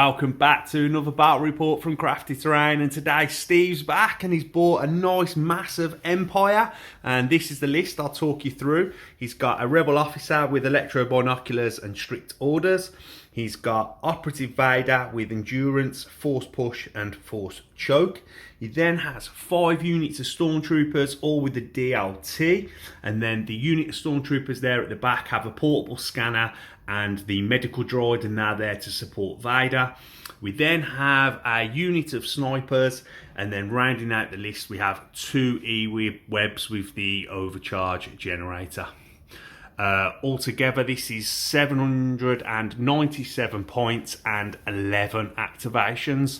Welcome back to another battle report from Crafty Terrain, and today Steve's back and he's bought a nice massive Empire, and this is the list I'll talk you through. He's got a Rebel Officer with electro binoculars and strict orders. He's got Operative Vader with endurance, force push and force choke. He then has 5 units of Stormtroopers, all with the DLT, and then the unit of Stormtroopers there at the back have a portable scanner and the medical droid, and they're there to support Vader. We then have a unit of snipers, and then rounding out the list we have 2 E-webs with the overcharge generator. Altogether this is 797 points and 11 activations.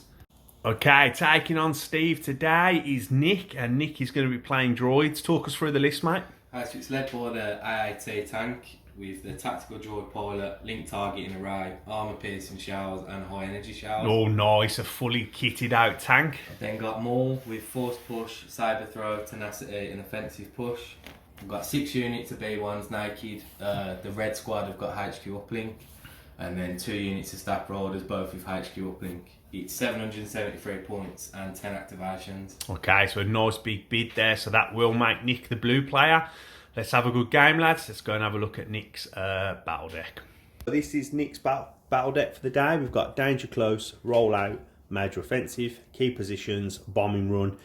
Okay, taking on Steve today is Nick, and Nick is going to be playing droids. Talk us through the list, mate. So it's led by the AAT tank with the tactical droid pilot, link targeting array, armour piercing shells and high energy shells. Oh nice, a fully kitted out tank. I've then got Maul with force push, saber throw, tenacity and offensive push. I've got 6 units of B1s naked. The red squad have got HQ uplink, and then 2 units of staff riders, both with HQ uplink. It's 773 points and 10 activations. Okay, so a nice big bid there, so that will make Nick the blue player. Let's have a good game, lads. Let's go and have a look at Nick's battle deck. This is Nick's battle deck for the day. We've got danger close, roll out, major offensive, key positions, bombing run,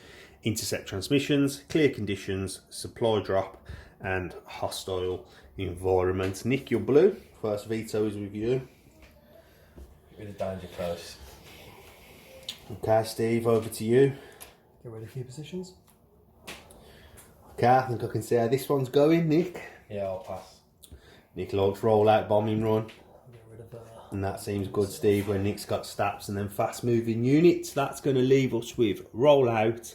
intercept transmissions, clear conditions, supply drop, and hostile environment. Nick, you're blue. First veto is with you. With a danger close. Okay, Steve, over to you. Get ready for your positions. Okay, I think I can see how this one's going, Nick. Yeah, I'll pass. Nick likes roll out, bombing run. Get rid of And that seems good, Steve, when Nick's got stats and then fast moving units. That's going to leave us with roll out,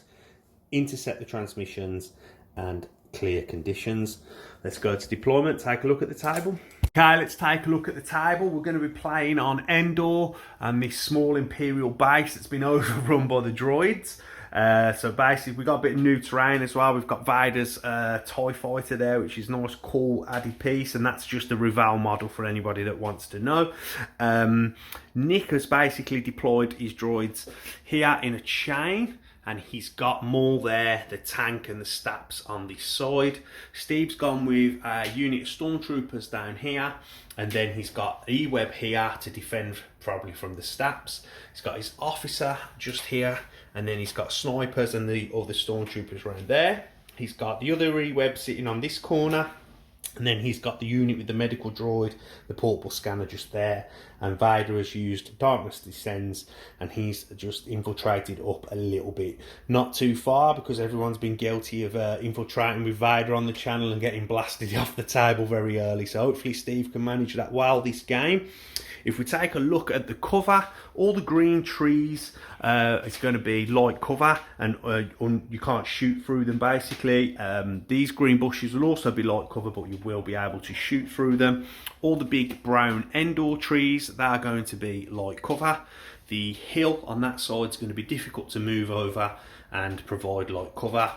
intercept the transmissions, and clear conditions. Let's go to deployment, take a look at the table. Okay, let's take a look at the table. We're going to be playing on Endor and this small Imperial base that's been overrun by the droids. So basically we've got a bit of new terrain as well. We've got Vader's TIE Fighter there, which is a nice cool added piece, and that's just a Reval model for anybody that wants to know. Nick has basically deployed his droids here in a chain, and he's got Maul there, the tank and the Staps on this side. Steve's gone with a unit of Stormtroopers down here, and then he's got E-web here to defend probably from the Staps. He's got his officer just here, and then he's got snipers and the other Stormtroopers around there. He's got the other E-web sitting on this corner, and then he's got the unit with the medical droid, the portable scanner just there, and Vader has used Darkness Descends, and he's just infiltrated up a little bit. Not too far, because everyone's been guilty of infiltrating with Vader on the channel and getting blasted off the table very early, so hopefully Steve can manage that well this game. If we take a look at the cover, all the green trees, it's going to be light cover, and you can't shoot through them basically. These green bushes will also be light cover, but you will be able to shoot through them. All the big brown Endor trees, they are going to be light cover. The hill on that side is going to be difficult to move over and provide light cover.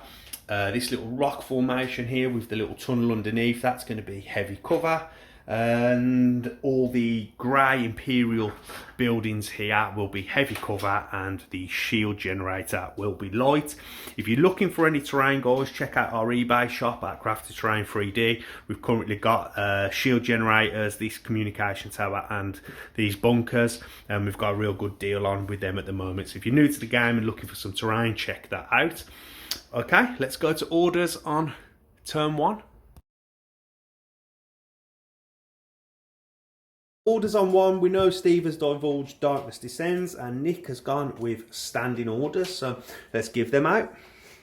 This little rock formation here with the little tunnel underneath, that's going to be heavy cover. And all the grey Imperial buildings here will be heavy cover, and the shield generator will be light. If you're looking for any terrain, guys, check out our eBay shop at Crafty Terrain 3D. We've currently got shield generators, this communication tower and these bunkers, and we've got a real good deal on with them at the moment. So if you're new to the game and looking for some terrain, check that out. Okay, let's go to orders on turn 1. Orders on 1, we know Steve has divulged Darkness Descends, and Nick has gone with standing orders, so let's give them out.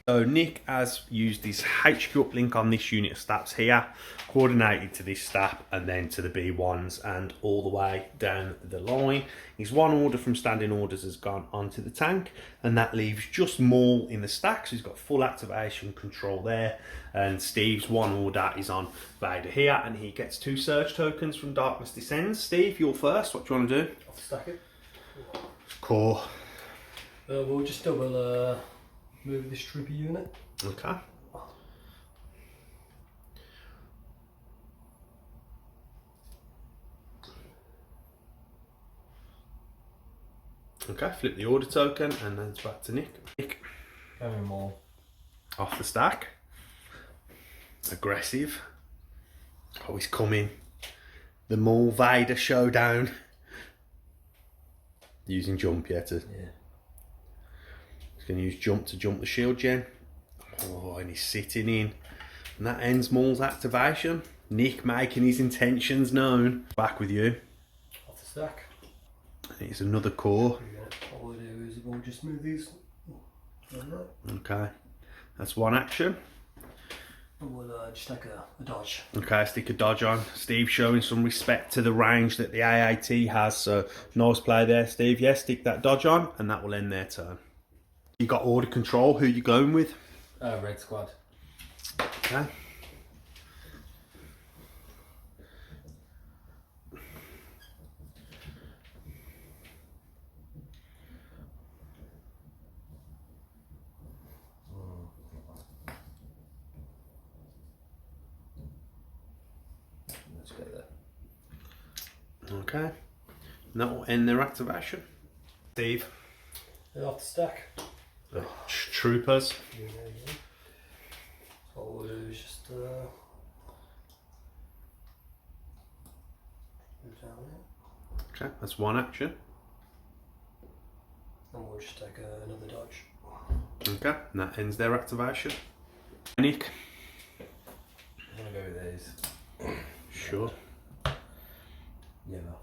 So Nick has used his HQ uplink on this unit of Staps here, coordinated to this Stap and then to the B1s and all the way down the line. His 1 order from standing orders has gone onto the tank, and that leaves just Maul in the stack, so he's got full activation control there. And Steve's 1 order is on Vader here, and he gets 2 surge tokens from Darkness Descends. Steve, you're first. What do you want to do? I'll stack it. Core. We'll just double move this trooper unit. Okay. Okay, flip the order token and then it's back to Nick. Nick. Going more. Off the stack. Aggressive. Oh, he's coming. The Maul Vader showdown. Using jump, yeah, Yeah. He's going to use jump to jump the shield gen. Oh, and he's sitting in. And that ends Maul's activation. Nick making his intentions known. Back with you. Off the stack. And it's another core. What we'll do is we'll just move these. Okay. That's one action. And we'll just take a dodge. Okay, stick a dodge on. Steve showing some respect to the range that the AAT has, so nice play there, Steve. Yes, stick that dodge on, and that will end their turn. You got order control. Who you going with? Red squad. Okay. Let's go there. Okay. And that will end their activation. Steve. And off the stack. The troopers. What we'll do is just move down there. Okay, that's one action. And we'll just take another dodge. Okay, and that ends their activation. Nick. I'm gonna go with these. Sure. Yellow.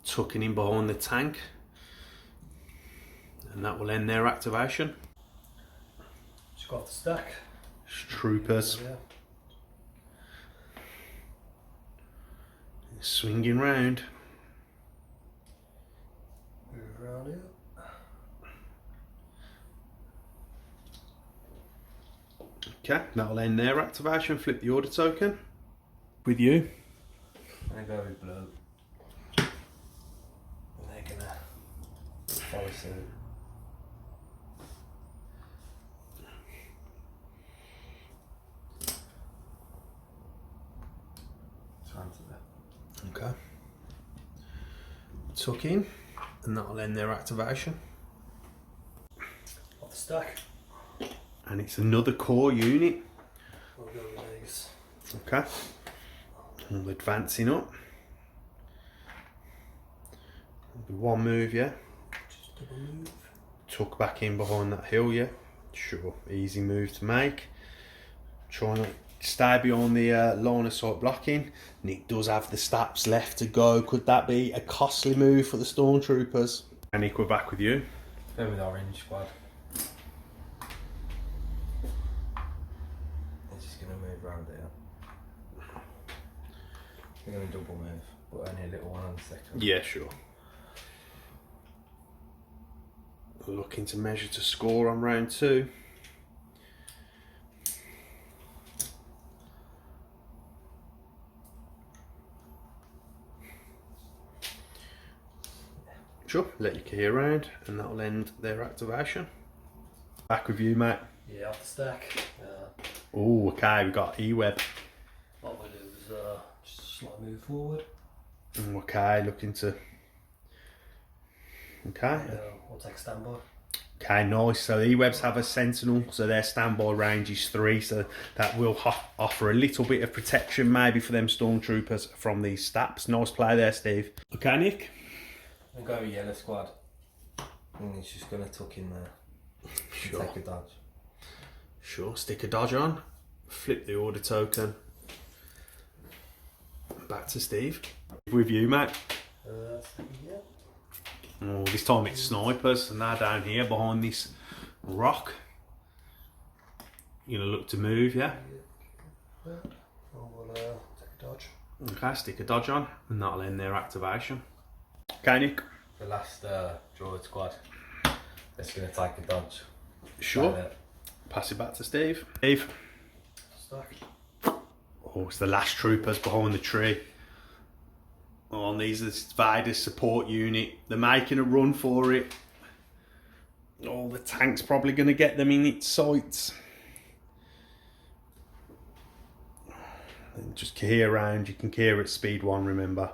Tucking in behind the tank. And that will end their activation. Just go off the stack. Troopers. Yeah. Swinging round. Move around here. Okay, that'll end their activation. Flip the order token. With you. I'm gonna go with blue. And they're gonna Follow suit. Transfer. Okay. Tuck in, and that'll end their activation. off the stack. And it's another core unit. We'll go with these. Okay. All advancing up. One move, yeah. Just double move. Tuck back in behind that hill, yeah. Sure, easy move to make. Try not stay behind the line of sight blocking. Nick does have the steps left to go. Could that be a costly move for the Stormtroopers? And Nick, we're back with you. Go with orange squad. They're just gonna move around here. They're gonna double move, but only a little one on the second. Yeah, sure. Looking to measure to score on round 2. Sure, let your key around and that'll end their activation. Back with you, mate. Yeah, off the stack. Oh, okay, we've got E-Web. What we'll do is just a slight move forward. Okay, looking to... Okay. We'll take standby. Okay, nice. So E-Webs have a sentinel, so their standby range is 3, so that will offer a little bit of protection maybe for them Stormtroopers from these steps. Nice play there, Steve. Okay, Nick. I'm going with yellow squad. And he's just gonna tuck in there. Sure. Take a dodge. Sure, stick a dodge on. Flip the order token. Back to Steve. With you, mate. Yeah. Oh, this time it's snipers, and they're down here behind this rock. You're gonna look to move, yeah? We'll take a dodge. Okay, stick a dodge on, and that'll end their activation. Okay, Nick. The last droid squad. It's gonna take a dodge. Sure. Like Pass it back to Steve. Steve. Stack. Oh, it's the last troopers behind the tree. Oh, and these are Vader's support unit. They're making a run for it. Oh, the tank's probably going to get them in its sights. And just key around. You can key at speed 1, remember,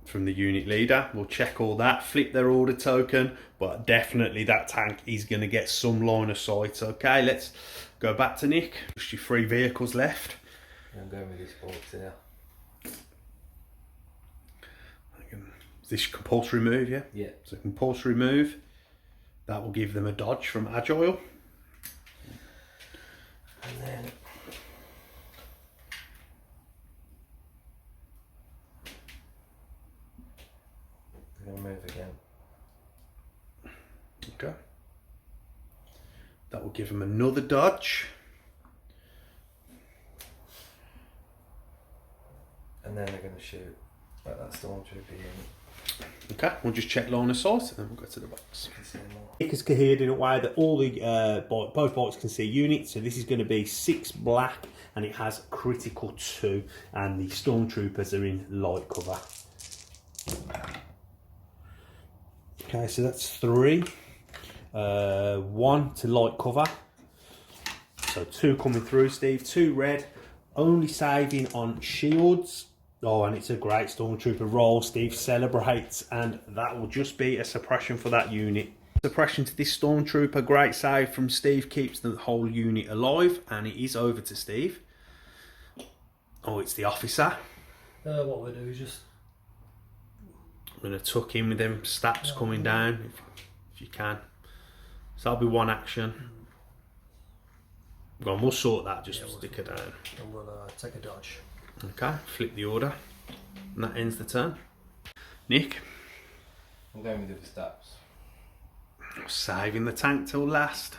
from the unit leader. We'll check all that, flip their order token, but definitely that tank is going to get some line of sight. Okay, let's go back to Nick. Just your 3 vehicles left. I'm going with this box here. Is this compulsory move, yeah? Yeah. So compulsory move. That will give them a dodge from agile. And then I'm going to move again. Okay. That will give them another dodge. And then they're going to shoot like that stormtrooper unit. Okay, we'll just check line of sight and then we'll go to the box. You can see more. Nick has cohered in a way that all the both bikes can see units. So this is going to be 6 black and it has critical 2, and the stormtroopers are in light cover. Okay, so that's 3. 1 to light cover. So 2 coming through, Steve. 2 red, only saving on shields. Oh, and it's a great stormtrooper roll. Steve celebrates, and that will just be a suppression for that unit. Suppression to this stormtrooper, great save from Steve, keeps the whole unit alive, and it is over to Steve. Oh, it's the officer. What we'll do is just... I'm going to tuck in with them stats coming down, if you can. So that'll be 1 action. Go on, we'll sort that, just stick it down. And we'll take a dodge. Okay, flip the order, and that ends the turn. Nick? I'm going with the steps. Saving the tank till last.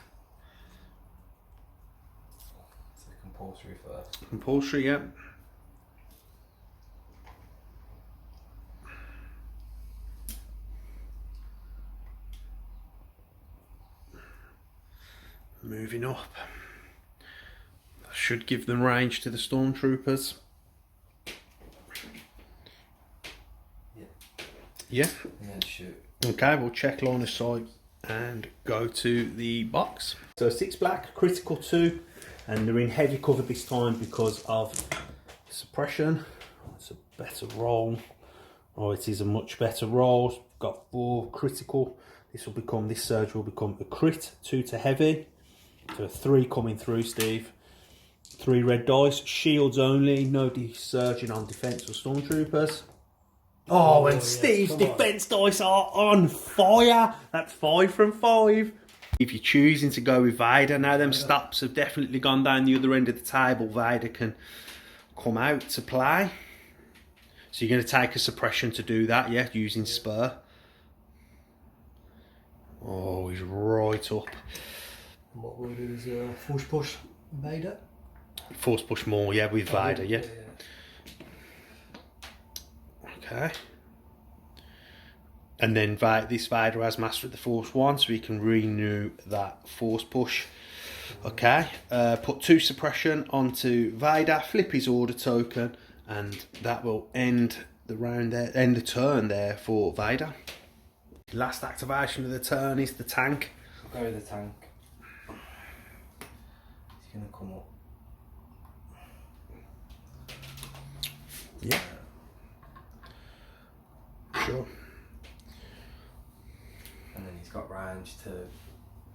So compulsory first. Compulsory, yeah. Moving up. That should give them range to the stormtroopers. Yeah. And then shoot. Okay, we'll check line of sight and go to the box. So 6 black, critical 2, and they're in heavy cover this time because of suppression. It's a better roll. Oh, it is a much better roll. Got 4 critical. This surge will become a crit, 2 to heavy. So 3 coming through, Steve. 3 red dice, shields only, no surging on defense or stormtroopers. Oh, and Steve's defense dice are on fire. That's 5 from 5. If you're choosing to go with Vader, now them stops have definitely gone down the other end of the table. Vader can come out to play. So you're going to take a suppression to do that, yeah, using spur. Oh, he's right up. And what we'll do is force push Vader. Force push more, yeah, with Vader, yeah. Okay. And then this Vader has mastered the Force 1, so he can renew that Force push. Okay. Put 2 suppression onto Vader, flip his order token, and that will end the round there, end the turn there for Vader. Last activation of the turn is the tank. I'll go with the tank. He's going to come up. Yeah. Sure. And then he's got range to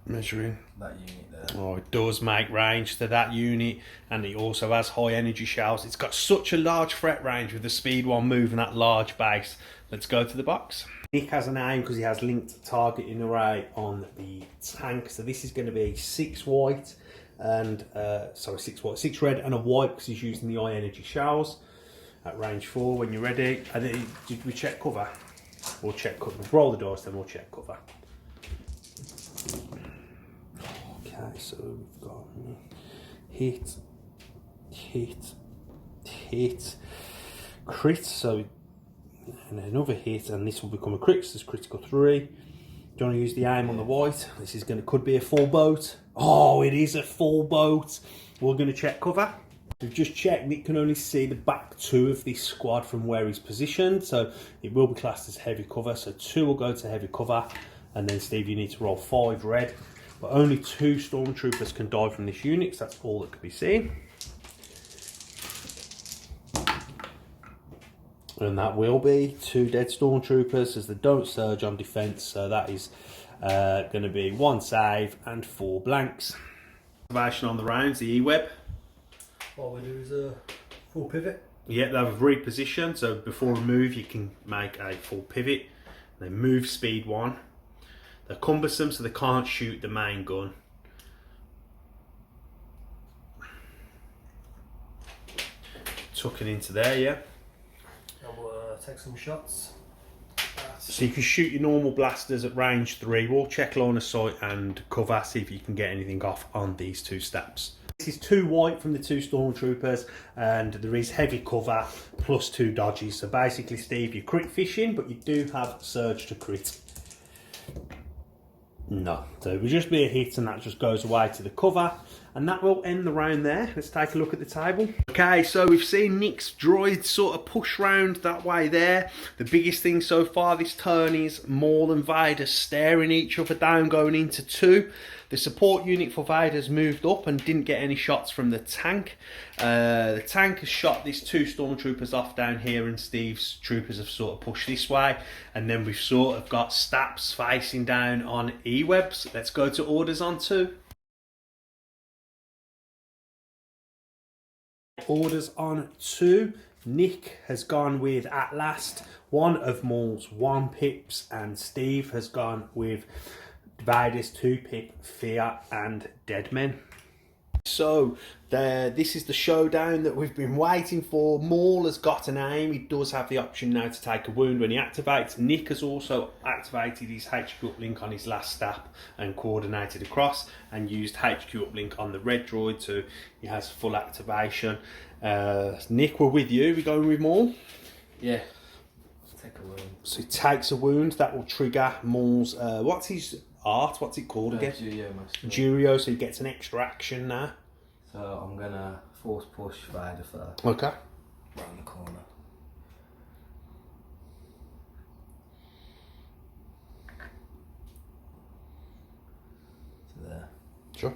Measuring that unit there. Oh, it does make range to that unit, and it also has high energy shells. It's got such a large threat range with the speed 1 moving that large base. Let's go to the box. Nick has an aim because he has linked targeting array on the tank. So this is going to be 6 white and 6 white, 6 red and a white because he's using the high energy shells at range 4. When you're ready, and then did we check cover? We'll check cover. We'll roll the dice, then we'll check cover. Okay, so we've got hit, crit, so and another hit, and this will become a crit, so it's critical 3. Do you want to use the aim on the white? This is could be a full boat. Oh, it is a full boat. We're going to check cover. We've just checked, Nick can only see the back 2 of this squad from where he's positioned, so it will be classed as heavy cover, so 2 will go to heavy cover, and then Steve, you need to roll 5 red. But only 2 stormtroopers can die from this unit, so that's all that can be seen. And that will be 2 dead stormtroopers, as they don't surge on defense, so that is going to be 1 save and 4 blanks. Activation on the rounds, the E-web. What we do is a full pivot. Yeah, they've repositioned, so before a move you can make a full pivot. They move speed 1. They're cumbersome, so they can't shoot the main gun. Tuck it into there, yeah. And we'll take some shots. So you can shoot your normal blasters at range 3. We'll check line of sight and cover, see if you can get anything off on these 2 steps. This is 2 white from the 2 stormtroopers, and there is heavy cover plus 2 dodges. So basically, Steve, you're crit fishing, but you do have surge to crit. No, so it will just be a hit, and that just goes away to the cover. And that will end the round there. Let's take a look at the table. Okay, so we've seen Nick's droid sort of push round that way there. The biggest thing so far this turn is Maul and Vader staring each other down, going into 2. The support unit for Vader's moved up and didn't get any shots from the tank. The tank has shot these 2 stormtroopers off down here, and Steve's troopers have sort of pushed this way. And then we've sort of got Staps facing down on E-webs. Let's go to orders on 2. Orders on 2. Nick has gone with At Last, 1 of Maul's 1 pips, and Steve has gone with Vader's 2 pip, Fear and Dead Men. So this is the showdown that we've been waiting for. Maul has got an aim. He does have the option now to take a wound when he activates. Nick has also activated his HQ uplink on his last step and coordinated across, and used HQ uplink on the red droid, so he has full activation. Nick, we're with you. We're going with Maul. Yeah. Take a wound. So he takes a wound. That will trigger Maul's what's his art? What's it called again? Jurio, so he gets an extra action now. So I'm gonna force push Vader first. Okay. Round the corner. To there. Sure.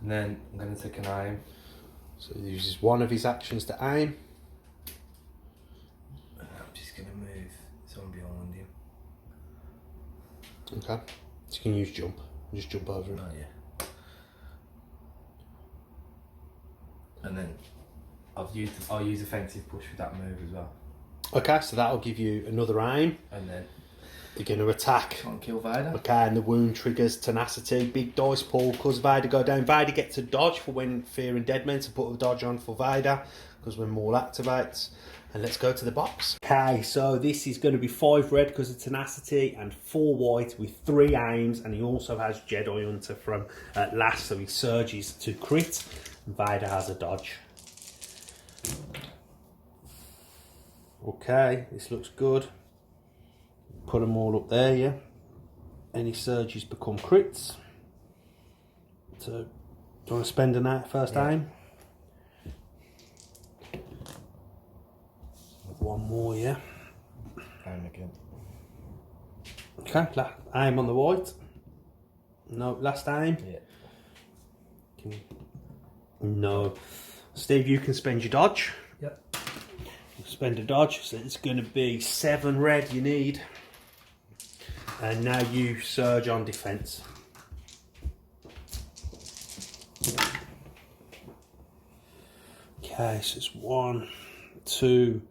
And then I'm gonna take an aim. So he uses 1 of his actions to aim. And I'm just gonna move someone behind him. Okay. So you can use jump. Just jump over him. Oh yeah. And then I'll use offensive push with that move as well. Okay, so that'll give you another aim. And then You're going to attack. try and kill Vader. Okay, and the wound triggers tenacity. Big dice pool, because Vader go down. Vader gets a dodge for when Fear and Dead Men, to put a dodge on for Vader, because when Maul activates. And let's go to the box. Okay, so this is going to be 5 red because of tenacity, and 4 white with 3 aims, and he also has Jedi Hunter from At Last, so he surges to crit. And Vader has a dodge. Okay, this looks good. Put them all up there, yeah. Any surges become crits. So, do you want to spend a night first aim? One more, yeah. Aim again. Okay, aim on the white. No, last aim. Yeah. No. Steve, you can spend your dodge. Yep. Spend a dodge, so it's going to be 7 red you need. And now you surge on defense. Okay, so it's 1, 2,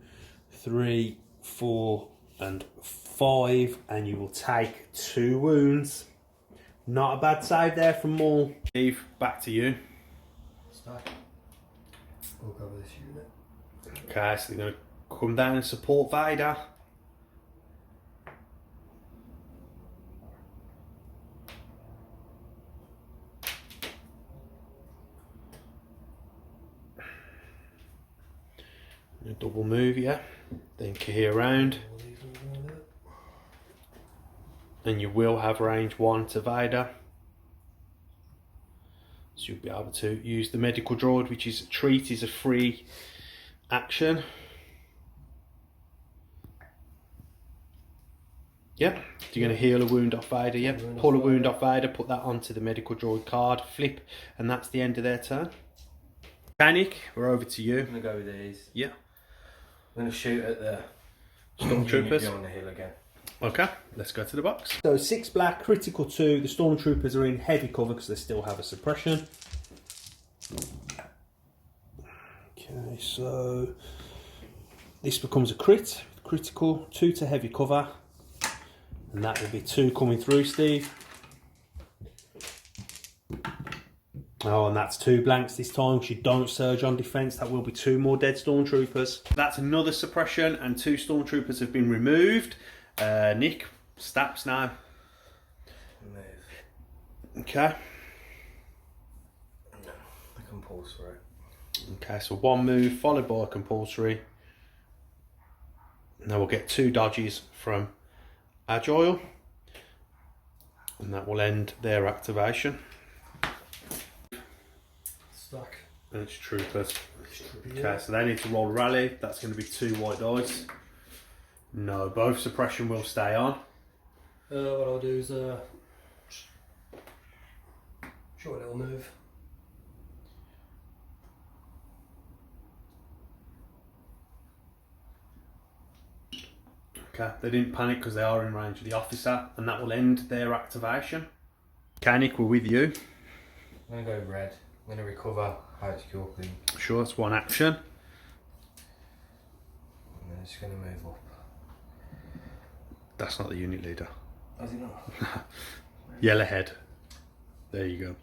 3, 4, and 5, and you will take 2 wounds. Not a bad save there from Maul. Steve, back to you. Start. We'll cover this unit. Okay, so they're going to come down and support Vader. A double move, yeah. Then Kahir around. And you will have range 1 to Vader. So you'll be able to use the medical droid, which is treat is a free action. Yeah, you're going to heal a wound off Vader, yeah. Pull a wound off Vader, put that onto the medical droid card, flip, and that's the end of their turn. Panic, we're over to you. I'm going to go with these. Yeah. I'm going to shoot at the Stormtroopers. on the hill again. Okay, let's go to the box. So 6 black, critical 2. The Stormtroopers are in heavy cover because they still have a suppression. Okay, so this becomes a crit. Critical, 2 to heavy cover. And that will be 2 coming through, Steve. Oh, and that's 2 blanks this time because you don't surge on defence. That will be 2 more dead Stormtroopers. That's another suppression and 2 Stormtroopers have been removed. Nick, stabs now. Move. Okay. No, the compulsory. Okay, so 1 move followed by a compulsory. Now we'll get 2 dodges from Agile. And that will end their activation. Stack. And it's Troopers. Okay, so they need to roll rally. That's going to be 2 white dice. No, both suppression will stay on. What I'll do is short little move. Okay, they didn't panic because they are in range of the officer, and that will end their activation. Okay, Nick, we're with you. I'm going to go red. I'm going to recover HQ opening. Sure, it's 1 action. And then I'm just going to move up. That's not the unit leader. Is it not? Yellow head. There you go.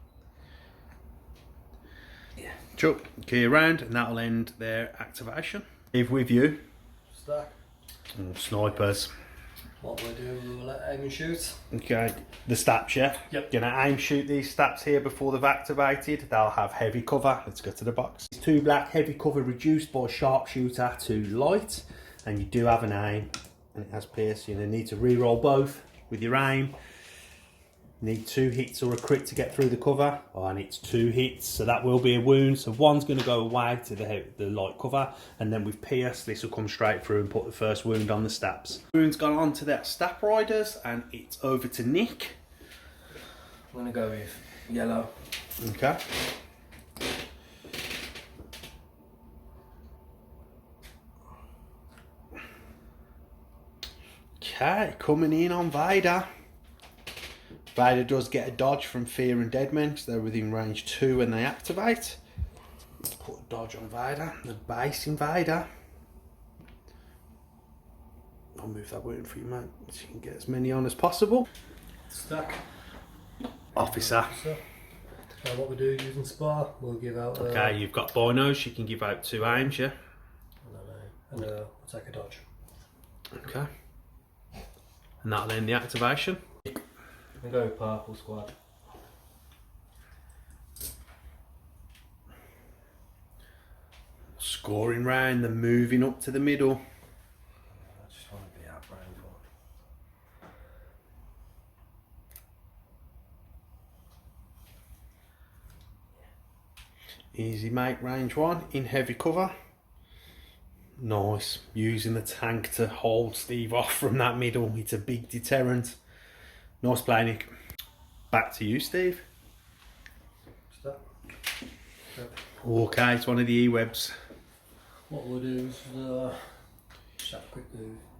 Yeah. Sure, key around, and that will end their activation. Steve, with you. Stack. Oh, snipers. What we'll do, we'll let aim and shoot. Okay, the stats, yeah? Yep. Gonna aim shoot these stats here before they've activated. They'll have heavy cover. Let's go to the box. 2 black, heavy cover reduced by sharpshooter to light. And you do have an aim, and it has pierce. You're gonna need to re-roll both with your aim. Need 2 hits or a crit to get through the cover. Oh, and it's 2 hits, so that will be a wound. So 1's going to go away to the light cover, and then with pierce, this will come straight through and put the first wound on the stabs. Wound's gone on to their stab riders, and it's over to Nick. I'm going to go with yellow. Okay. Okay, coming in on Vader. Vader does get a dodge from Fear and Deadmen because they're within range 2 when they activate. Let's put a dodge on Vader, the base in Vader. I'll move that wound for you, mate, so you can get as many on as possible. Stack. Officer. What we do using Spar, we'll give out. Okay, you've got binos, you can give out 2 aims, yeah? And attack a dodge. Okay. And that'll end the activation. I'm going to go with purple squad. Scoring round, then moving up to the middle. I just want to be out round 1. Easy mate, range 1 in heavy cover. Nice, using the tank to hold Steve off from that middle. It's a big deterrent. Nice play, Nick. Back to you, Steve. Stack. Yep. Okay, it's one of the E-webs. What we'll do is just have a quick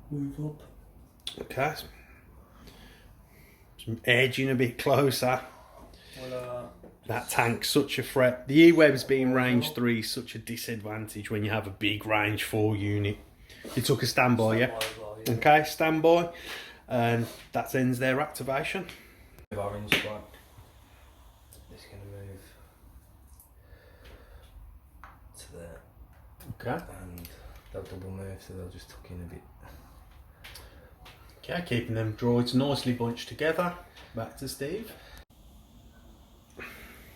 move up. Okay. Some edging a bit closer. Well, That tank's such a threat. The E-webs being range 3 is such a disadvantage when you have a big range 4 unit. You took a standby, yeah? as well, yeah. Okay, standby. And that ends their activation. Orange squad. Just going to move to there. Okay. And they'll double move, so they'll just tuck in a bit. Okay, keeping them droids nicely bunched together. Back to Steve.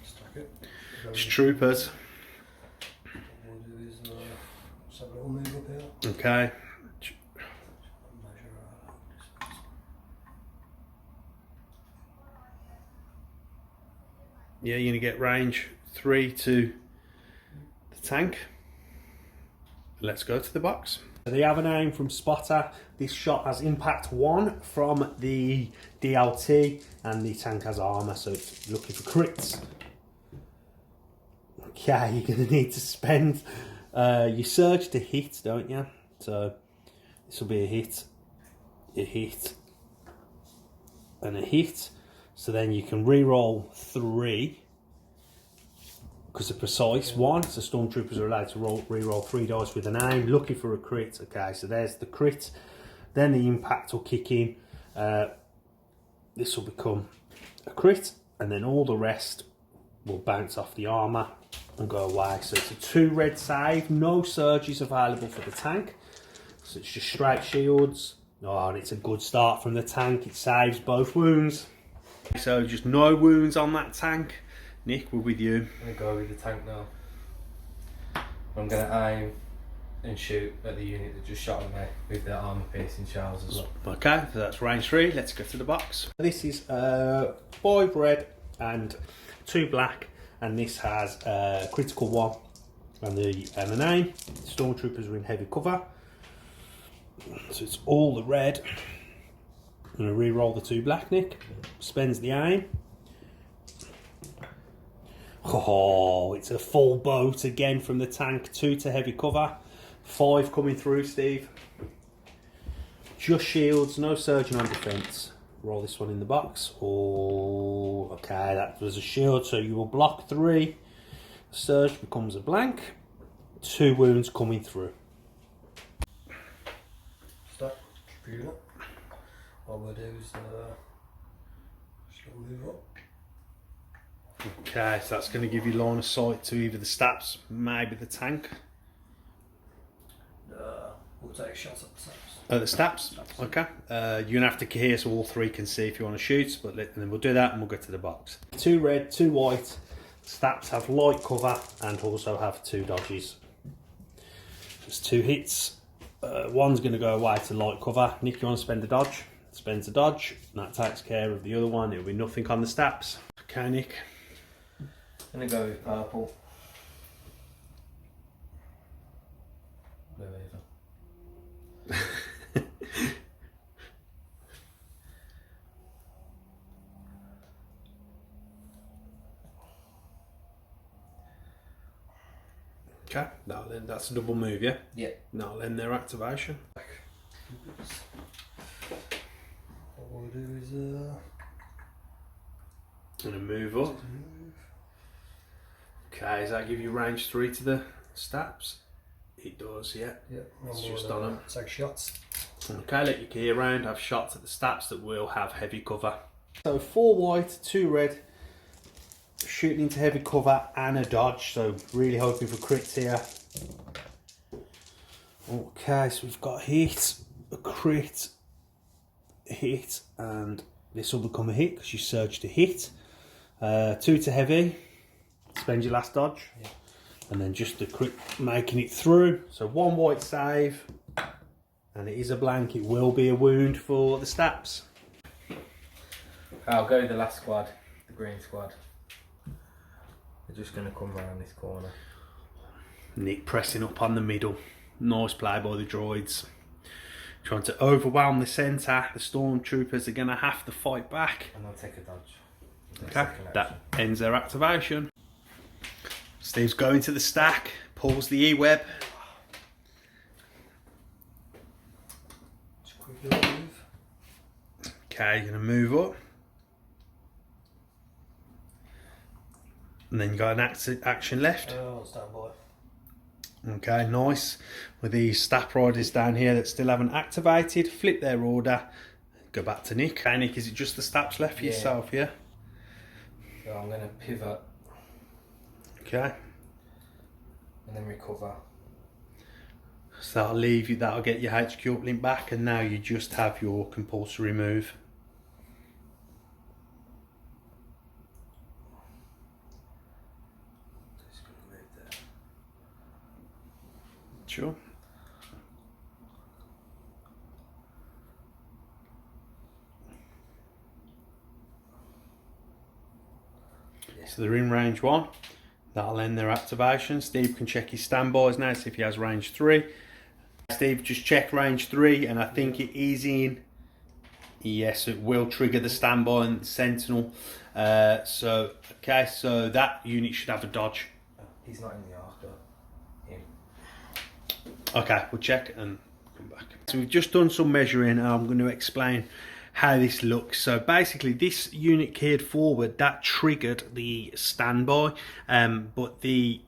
Stack it. It's troopers. What we'll do is just have a little move up here. Okay. Measure distance. Yeah, you're going to get range 3 to the tank. Let's go to the box. They have a name from Spotter. This shot has impact 1 from the DLT, and the tank has armour, so it's looking for crits. Okay, you're going to need to spend your surge to hit, don't you? So this will be a hit, and a hit. So then you can re-roll 3, because a precise 1. So stormtroopers are allowed to re-roll 3 dice with an aim, looking for a crit. Okay, so there's the crit. Then the impact will kick in. This will become a crit, and then all the rest will bounce off the armour and go away. So it's a 2 red save. No surges available for the tank. So it's just straight shields. Oh, and it's a good start from the tank. It saves both wounds. So just no wounds on that tank. Nick, we're with you. I'm going to go with the tank now. I'm going to aim and shoot at the unit that just shot at me with their armour piercing shells as well. Okay, so that's range 3. Let's go to the box. This is 5 red and 2 black, and this has critical 1 and the name. Stormtroopers are in heavy cover. So it's all the red. I'm going to re-roll the 2 black, Nick. Spends the aim. Oh, it's a full boat again from the tank. 2 to heavy cover. 5 coming through, Steve. Just shields, no surgeon on defence. Roll this one in the box. Oh, okay, that was a shield, so you will block 3. The surge becomes a blank. 2 wounds coming through. Start unit. What we'll do is just move up. Okay, so that's going to give you line of sight to either the stats, maybe the tank. We'll take shots at the stats. The stats, okay. You're going to have to hear so all 3 can see if you want to shoot, but then we'll do that and we'll get to the box. 2 red, 2 white. Stats have light cover and also have 2 dodges. There's 2 hits. One's going to go away to light cover. Nick, you want to spend a dodge? Spends a dodge. And that takes care of the other one. It'll be nothing on the stats. Okay, Nick. I'm going to go with purple. Blue either. Okay, that's a double move, yeah? Yeah. That'll end their activation. What we'll do is And a move up. Okay, does that give you range 3 to the stats? It does, yeah. Yeah, It's just on them. take shots. Okay, let your key around, have shots at the stats that will have heavy cover. So 4 white, 2 red, shooting into heavy cover and a dodge, so really hoping for crits here. Okay, so we've got a hit, a crit, a hit, and this will become a hit because you surge to hit. 2 to heavy, spend your last dodge. Yeah. And then just the crit making it through. So 1 white save, and it is a blank. It will be a wound for the stats. I'll go with the last squad, the green squad. They're just going to come around this corner. Nick pressing up on the middle. Nice play by the droids. Trying to overwhelm the centre. The stormtroopers are going to have to fight back. And I'll take a dodge. Okay, that ends their activation. Steve's going to the stack, pulls the E-web. Just quickly move. Okay, you're going to move up. And then you got an action left. I'll stand by. Okay, nice. With these staff riders down here that still haven't activated, flip their order. Go back to Nick. Okay, Nick, is it just the stats left for yourself, yeah? So I'm going to pivot. Okay. And then recover. So that'll leave you, that'll get your HQ uplink back, and now you just have your compulsory move. Just gonna move there. Sure. So they're in range 1. That'll end their activation. Steve can check his standbys now, see if he has range 3. Steve, just check range 3, and I think it is in. Yes, it will trigger the standby and the sentinel. So that unit should have a dodge. He's not in the arc though. Him. Okay, we'll check and come back. So we've just done some measuring, and I'm going to explain how this looks. So basically, this unit geared forward, that triggered the standby, but the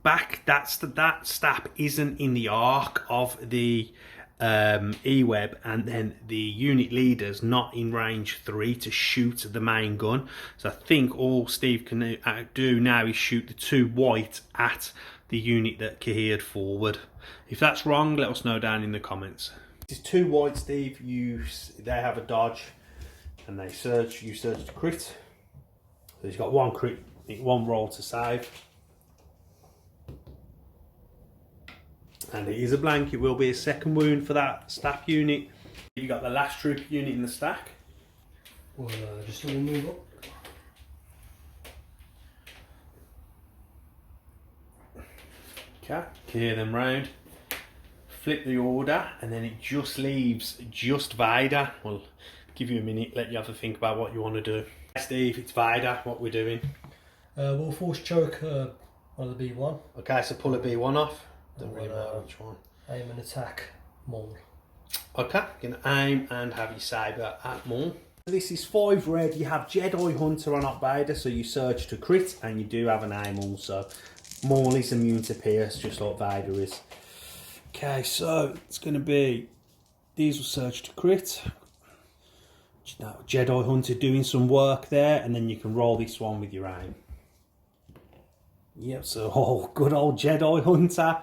back, that stap isn't in the arc of the E-web, and then the unit leader's not in range 3 to shoot the main gun. So I think all Steve can do now is shoot the 2 white at the unit that geared forward. If that's wrong, let us know down in the comments. This is 2 white, Steve. They have a dodge, and they search. You search to crit. So he's got 1 crit, 1 roll to save. And it is a blank. It will be a 2nd wound for that stack unit. You got the last troop unit in the stack. We'll just let me move up. Okay, clear them round. Flip the order, and then it just leaves just Vader. We'll give you a minute, let you have a think about what you want to do. Steve, it's Vader. What we're doing? We'll force choke on the B1. Okay, so pull a B1 off. Don't really matter We'll, which one. aim and attack Maul. Okay, you're going to aim and have your saber at Maul. This is 5 red. You have Jedi Hunter on Darth Vader, so you search to crit, and you do have an aim also. Maul is immune to pierce, just like Vader is. Okay, so it's going to be, these will search to crit. Jedi Hunter doing some work there, and then you can roll this one with your aim. Yep, so good old Jedi Hunter.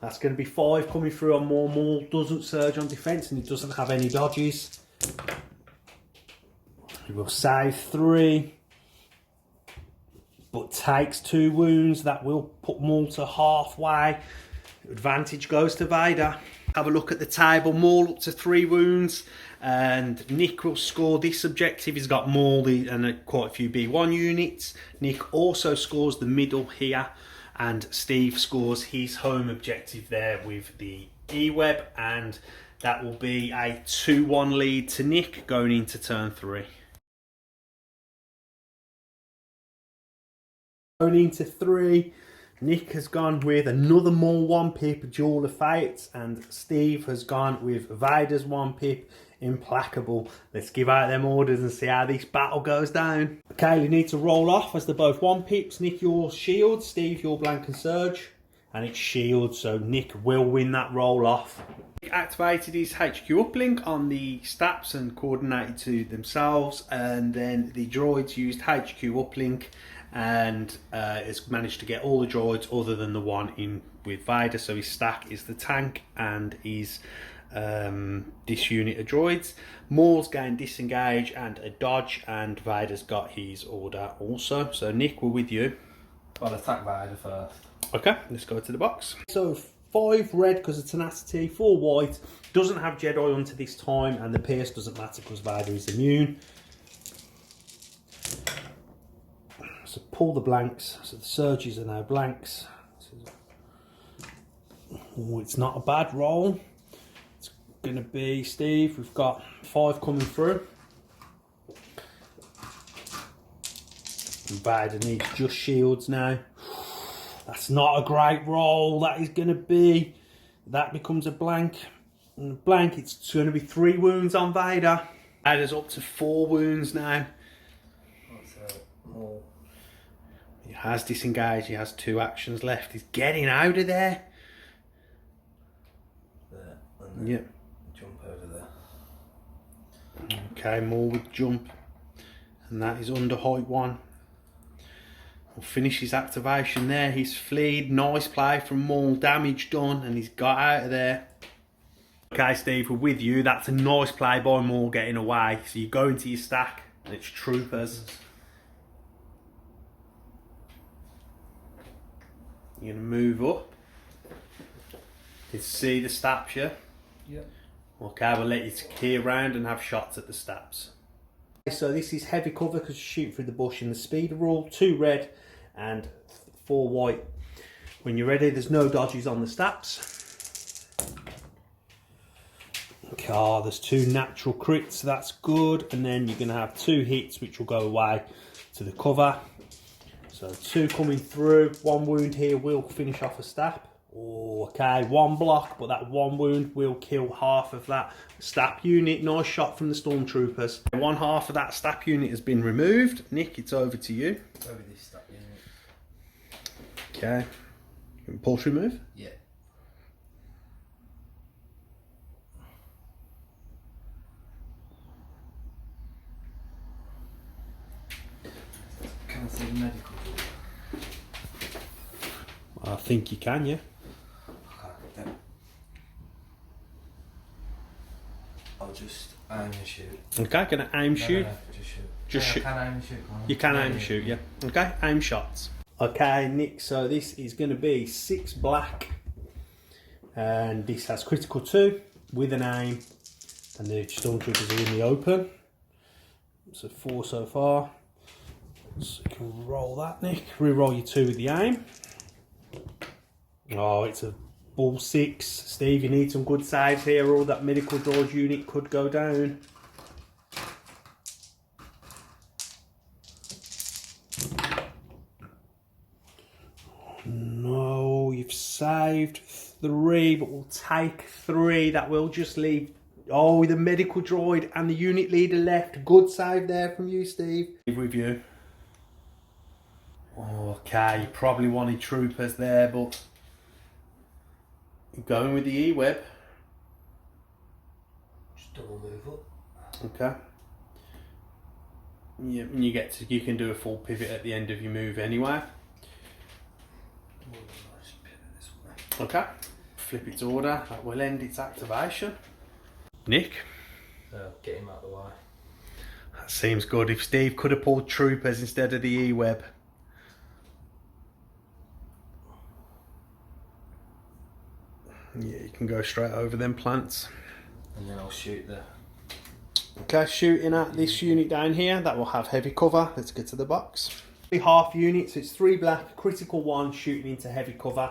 That's going to be 5 coming through on Maul. Maul doesn't surge on defence, and it doesn't have any dodges. He will save 3, but takes 2 wounds. That will put Maul to halfway. Advantage goes to Vader. Have a look at the table. Maul up to 3 wounds, and Nick will score this objective. He's got Maul and quite a few B1 units. Nick also scores the middle here, and Steve scores his home objective there with the E-web, and that will be a 2-1 lead to Nick going into turn 3. Going into 3, Nick has gone with another Maul 1-pip, Duel of Fates, and Steve has gone with Vader's 1-pip, Implacable. Let's give out them orders and see how this battle goes down. Okay, you need to roll off as they're both 1-pips. Nick, your shield. Steve, your blank and surge. And it's shield, so Nick will win that roll off. Nick activated his HQ uplink on the staps and coordinated to themselves, and then the droids used HQ uplink and has managed to get all the droids other than the one in with Vader. So his stack is the tank and his this unit of droids. Maul's gained disengage and a dodge, and Vader's got his order also. So Nick, we're with you. I'll attack Vader first. Okay, let's go to the box. So 5 red because of tenacity, 4 white. Doesn't have Jedi Hunter this time, and the pierce doesn't matter because Vader is immune. So pull the blanks. So the surges are now blanks. Oh, it's not a bad roll. It's going to be, Steve, we've got 5 coming through. And Vader needs just shields now. That's not a great roll. That is going to be, that becomes a blank. And the blank, it's going to be 3 wounds on Vader. Vader's up to 4 wounds now. Maul. He has disengaged. He has 2 actions left. He's getting out of there. There, and then Yep. jump over there. Okay, Maul would jump. And that is under height 1. We'll finish his activation there. He's fleed. Nice play from Maul. Damage done, and he's got out of there. Okay, Steve, we're with you. That's a nice play by Maul getting away. So you go into your stack, and it's troopers. You're going to move up. You see the staps, yeah? Yep. Okay, we'll let you clear round and have shots at the staps. So this is heavy cover because you shoot through the bush in the speed rule. 2 red and 4 white. When you're ready, there's no dodges on the staps. Oh, there's 2 natural crits, so that's good. And then you're going to have 2 hits, which will go away to the cover. So 2 coming through. 1 wound here will finish off a stab. Oh, okay, 1 block, but that 1 wound will kill half of that stab unit. Nice shot from the stormtroopers. 1 half of that stab unit has been removed. Nick, it's over to you. Over this stab unit. Okay. Pulse remove? Yeah. Can I see the medical? I think you can, yeah. Okay, I'll just aim and shoot. Okay, gonna aim shoot. No, just shoot. Just shoot. I can aim and shoot. Can't I? You can aim and shoot, yeah. Okay, aim shots. Okay, Nick, so this is going to be 6 black. And this has critical 2 with an aim. And the stormtroopers are in the open. So 4 so far. So you can roll that, Nick. Re-roll your 2 with the aim. Oh, it's a ball 6. Steve, you need some good saves here, or that medical droid unit could go down. No, you've saved 3, but we'll take 3. That will just leave... Oh, the medical droid and the unit leader left. Good save there from you, Steve. With you. Okay, you probably wanted troopers there, but... You're going with the E-web. Just double move up. Okay. Yeah, and you can do a full pivot at the end of your move anyway. Nice pivot this way. Okay. Flip its order. That will end its activation. Nick? Get him out of the way. That seems good. If Steve could have pulled troopers instead of the E-web. Yeah, you can go straight over them plants. And then I'll shoot the... Okay, shooting at this unit down here. That will have heavy cover. Let's get to the box. Half unit, so it's 3 black, critical 1, shooting into heavy cover.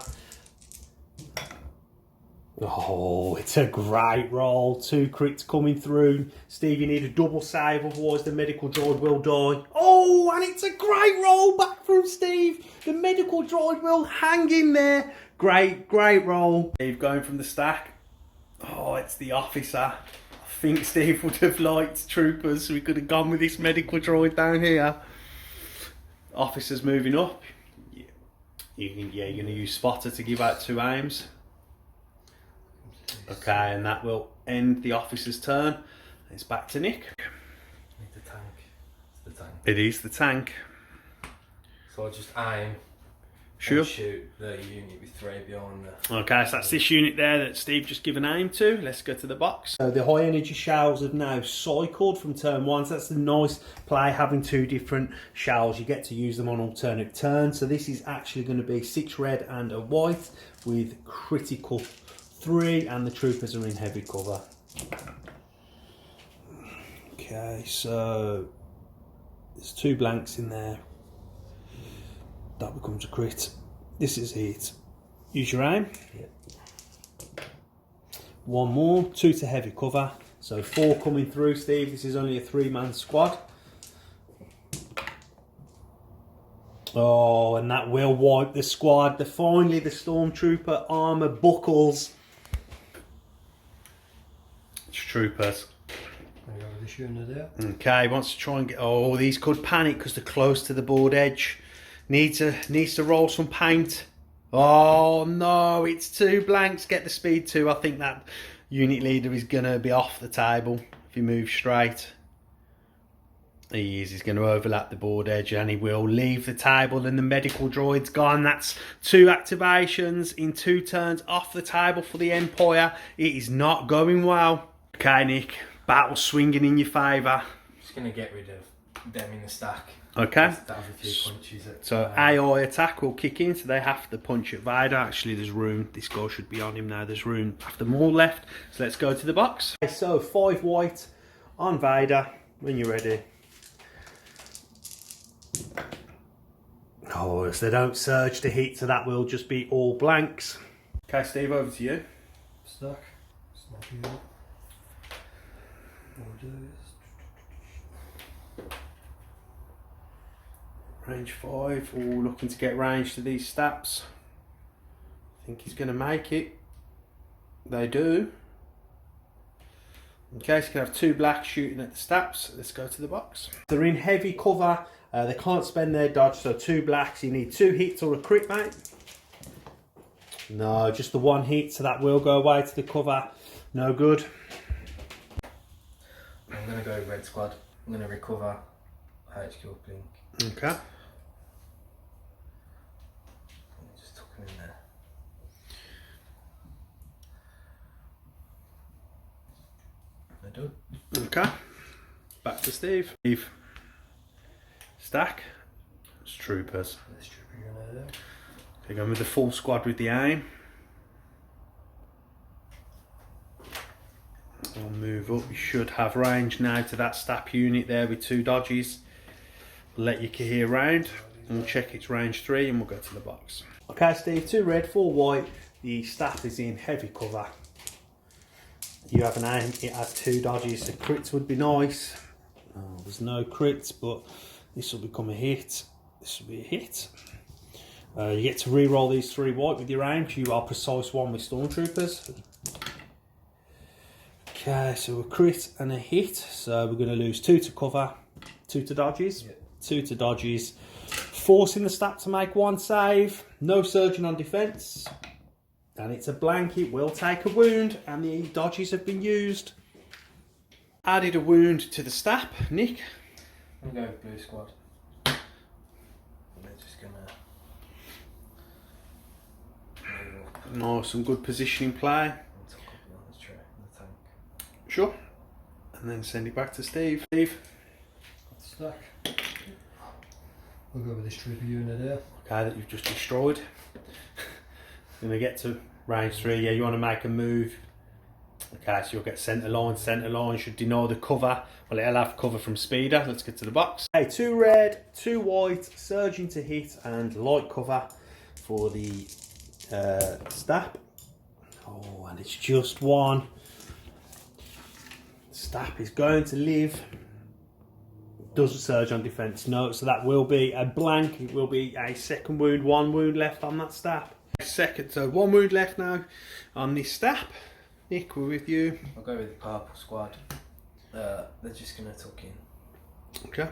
Oh, it's a great roll. 2 crits coming through. Steve, you need a double save, otherwise the medical droid will die. Oh, and it's a great roll back from Steve. The medical droid will hang in there. Great roll. Steve going from the stack. Oh, it's the officer. I think Steve would have liked troopers, so we could have gone with this medical droid down here. Officer's moving up. You're going to use spotter to give out 2 aims. Okay, and that will end the officer's turn. It's back to Nick. Need the tank. It's the tank. It is the tank. So I'll just aim. Sure. And shoot the unit with 3 behind the... Okay, so that's this unit there that Steve just gave an aim to. Let's go to the box. So the high energy shells have now cycled from turn 1. So that's the nice play, having 2 different shells. You get to use them on alternate turns. So this is actually going to be 6 red and a white with critical 3, and the troopers are in heavy cover. Okay, so there's 2 blanks in there. That becomes a crit. This is it. Use your aim. Yep. 1 more, 2 to heavy cover. So 4 coming through, Steve. This is only a 3-man squad. Oh, and that will wipe the squad. Finally, the stormtrooper armour buckles. It's troopers. There you go, this unit there. Okay, wants to try and get... Oh, these could panic because they're close to the board edge. Needs to roll some paint. Oh no, it's 2 blanks. Get the speed 2. I think that unit leader is going to be off the table if he moves straight. He is. He's going to overlap the board edge and he will leave the table, and the medical droid's gone. That's 2 activations in 2 turns off the table for the Empire. It is not going well. Okay, Nick. Battle swinging in your favour. Just going to get rid of them in the stack. Okay. Just have a few punches at, So AI attack will kick in, so they have to punch at Vader. Actually, there's room. This guy should be on him now. There's room after Maul left. So let's go to the box. Okay, so 5 white on Vader when you're ready. Oh, so they don't surge to hit, so that will just be all blanks. Okay, Steve, over to you. Stuck. Snap unit. What we'll do is Range 5, all looking to get range to these staps. I think he's going to make it. They do. Okay, so you can have 2 blacks shooting at the staps. Let's go to the box. They're in heavy cover. They can't spend their dodge, so 2 blacks. You need 2 hits or a crit, mate. No, just the 1 hit, so that will go away to the cover. No good. I'm going to go red squad. I'm going to recover HQ uplink. Okay. Just tuck him in there. I do. Okay. Back to Steve. Steve. Stack. It's troopers. This trooper you're going to do. They're going with the full squad with the aim. I'll move up. You should have range now to that stap unit there with 2 dodges. Let your Kahir round and we'll check its range 3 and we'll go to the box. Okay, Steve, 2 red, 4 white. The staff is in heavy cover. You have an aim, it has 2 dodges. The crits would be nice. Oh, there's no crits, but this will become a hit. This will be a hit. You get to re-roll these 3 white with your aim. You are precise 1 with stormtroopers. Okay, so a crit and a hit. So we're going to lose 2 to cover, 2 to dodges, Yeah. 2 to dodges. Forcing the stat to make 1 save. No surging on defence. And it's a blank. It will take a wound, and the dodges have been used. Added a wound to the stab. Nick. I'm going with blue squad. And they're just going to move up Nice, some good positioning play. and tuck up on the tray in the tank. Sure. And then send it back to Steve. Steve. Got the stack. We'll go with this trooper unit there. Okay, that you've just destroyed. Gonna get to range 3. Yeah, you want to make a move. Okay, so you'll get centre line. Centre line should deny the cover. Well, it'll have cover from speeder. Let's get to the box. Okay, 2 red, 2 white, surging to hit, and light cover for the stap. Oh, and it's just 1. Stap is going to live. Doesn't surge on defence, no, so that will be a blank. It will be a second wound, 1 wound left on that stap. Second, so 1 wound left now on this stap. Nick, we're with you. I'll go with the purple squad. They're just going to tuck in. Okay.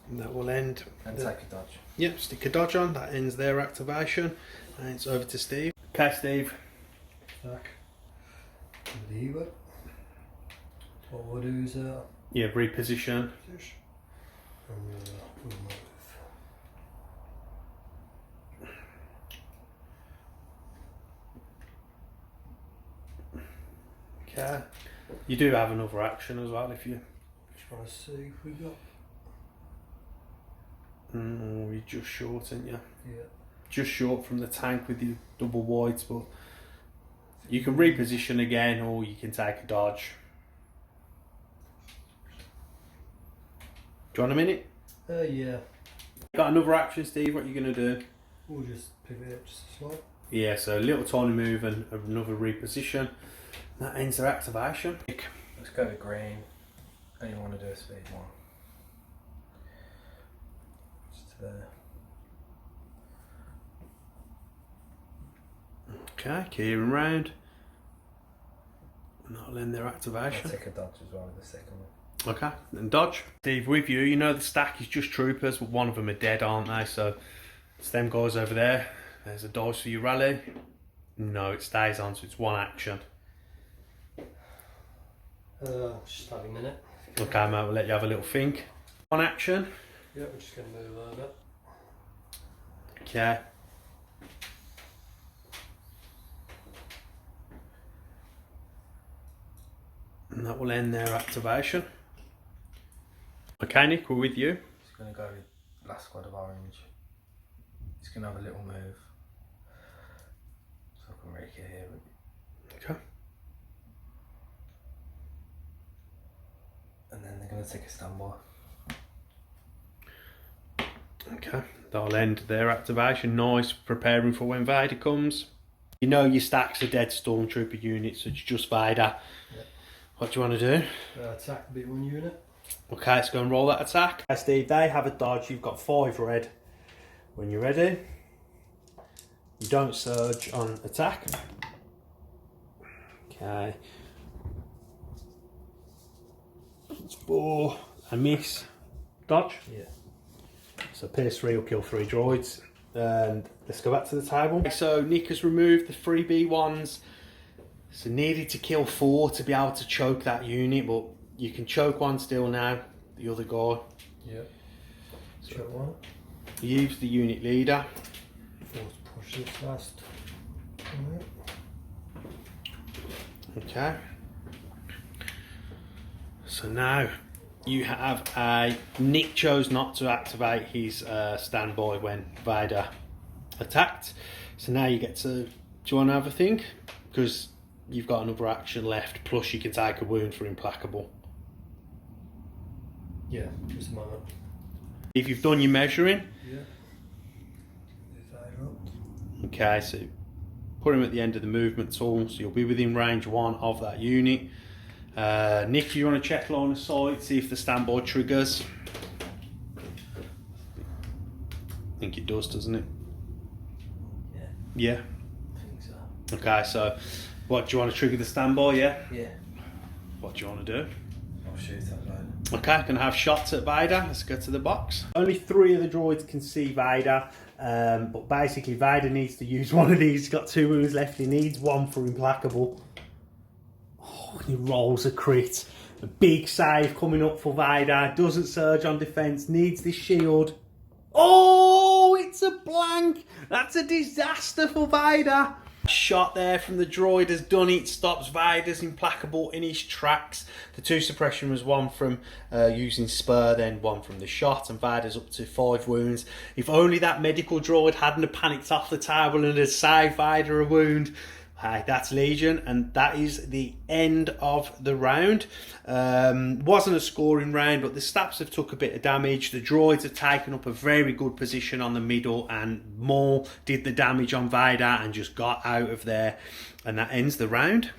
And that will end. And take a dodge. Yep, stick a dodge on. That ends their activation. And it's over to Steve. Okay, Steve. Stack. Leave it. What we'll do is Yeah, reposition. we'll move. Okay. You do have another action as well if you. Just want to see if we got. You're just short, aren't you? Yeah. Just short from the tank with your double wides, but you can reposition again or you can take a dodge. Do you want a minute? Yeah. Got another action, Steve. What are you going to do? We'll just pivot it just a slight. Yeah, so a little tiny move and another reposition. That ends their activation. Let's go with green. And you want to do a speed 1. Just there. Okay, keying round. And that'll end their I'll activation. take a dodge as well with the second one. Okay, and dodge. Steve, with you, you know the stack is just troopers, but 1 of them are dead, aren't they? So it's them guys over there. There's a dice for your rally. No, it stays on, so it's 1 action. Just have a minute. Okay, mate, we'll let you have a little think. 1 action. Yeah, we're just going to move over. Okay. And that will end their activation. Okay, Nick, we're with you. Just going to go with last squad of orange. It's going to have a little move. So I can rake it here. Okay. And then they're going to take a standby. Okay, that'll end their activation. Nice, preparing for when Vader comes. You know your stacks are dead stormtrooper units, so it's just Vader. Yeah. What do you want to do? Attack B1 unit. Okay, let's go and roll that attack. Okay, Steve, they have a dodge. You've got 5 red. When you're ready, you don't surge on attack. Okay. It's 4. A miss. Dodge. Yeah. So Pierce 3 will kill 3 droids. And let's go back to the table. So Nick has removed the 3 B1s. So needed to kill 4 to be able to choke that unit, but you can choke one still now, the other guy. Yeah. Choke one. Use the unit leader. Force push this last. Right. Okay. So now you have a... Nick chose not to activate his standby when Vader attacked. So now you get to... Do you want to have a think? Because you've got another action left, plus you can take a wound for implacable. Yeah, just a moment. If you've done your measuring... Yeah. Vader up. Okay, so put him at the end of the movement tool, so you'll be within range 1 of that unit. Nick, you want to check line of sight, see if the standby triggers. I think it does, doesn't it? Yeah. Yeah. I think so. Okay, so what, do you want to trigger the standby, yeah? Yeah. What do you want to do? I'll shoot that Vader. Okay, gonna have shots at Vader. Let's go to the box. Only 3 of the droids can see Vader, but basically Vader needs to use one of these. He's got 2 wounds left. He needs 1 for implacable. Oh, he rolls a crit. A big save coming up for Vader. Doesn't surge on defense. Needs this shield. Oh, it's a blank. That's a disaster for Vader. Shot there from the droid has done it. Stops Vader's implacable in his tracks. The 2 suppression was 1 from using spur, then 1 from the shot, and Vader's up to 5 wounds. If only that medical droid hadn't have panicked off the table and had saved Vader a wound. Hey, that's Legion, and that is the end of the round. Wasn't a scoring round, but the Staps have took a bit of damage. The droids have taken up a very good position on the middle, and Maul did the damage on Vader and just got out of there. And that ends the round.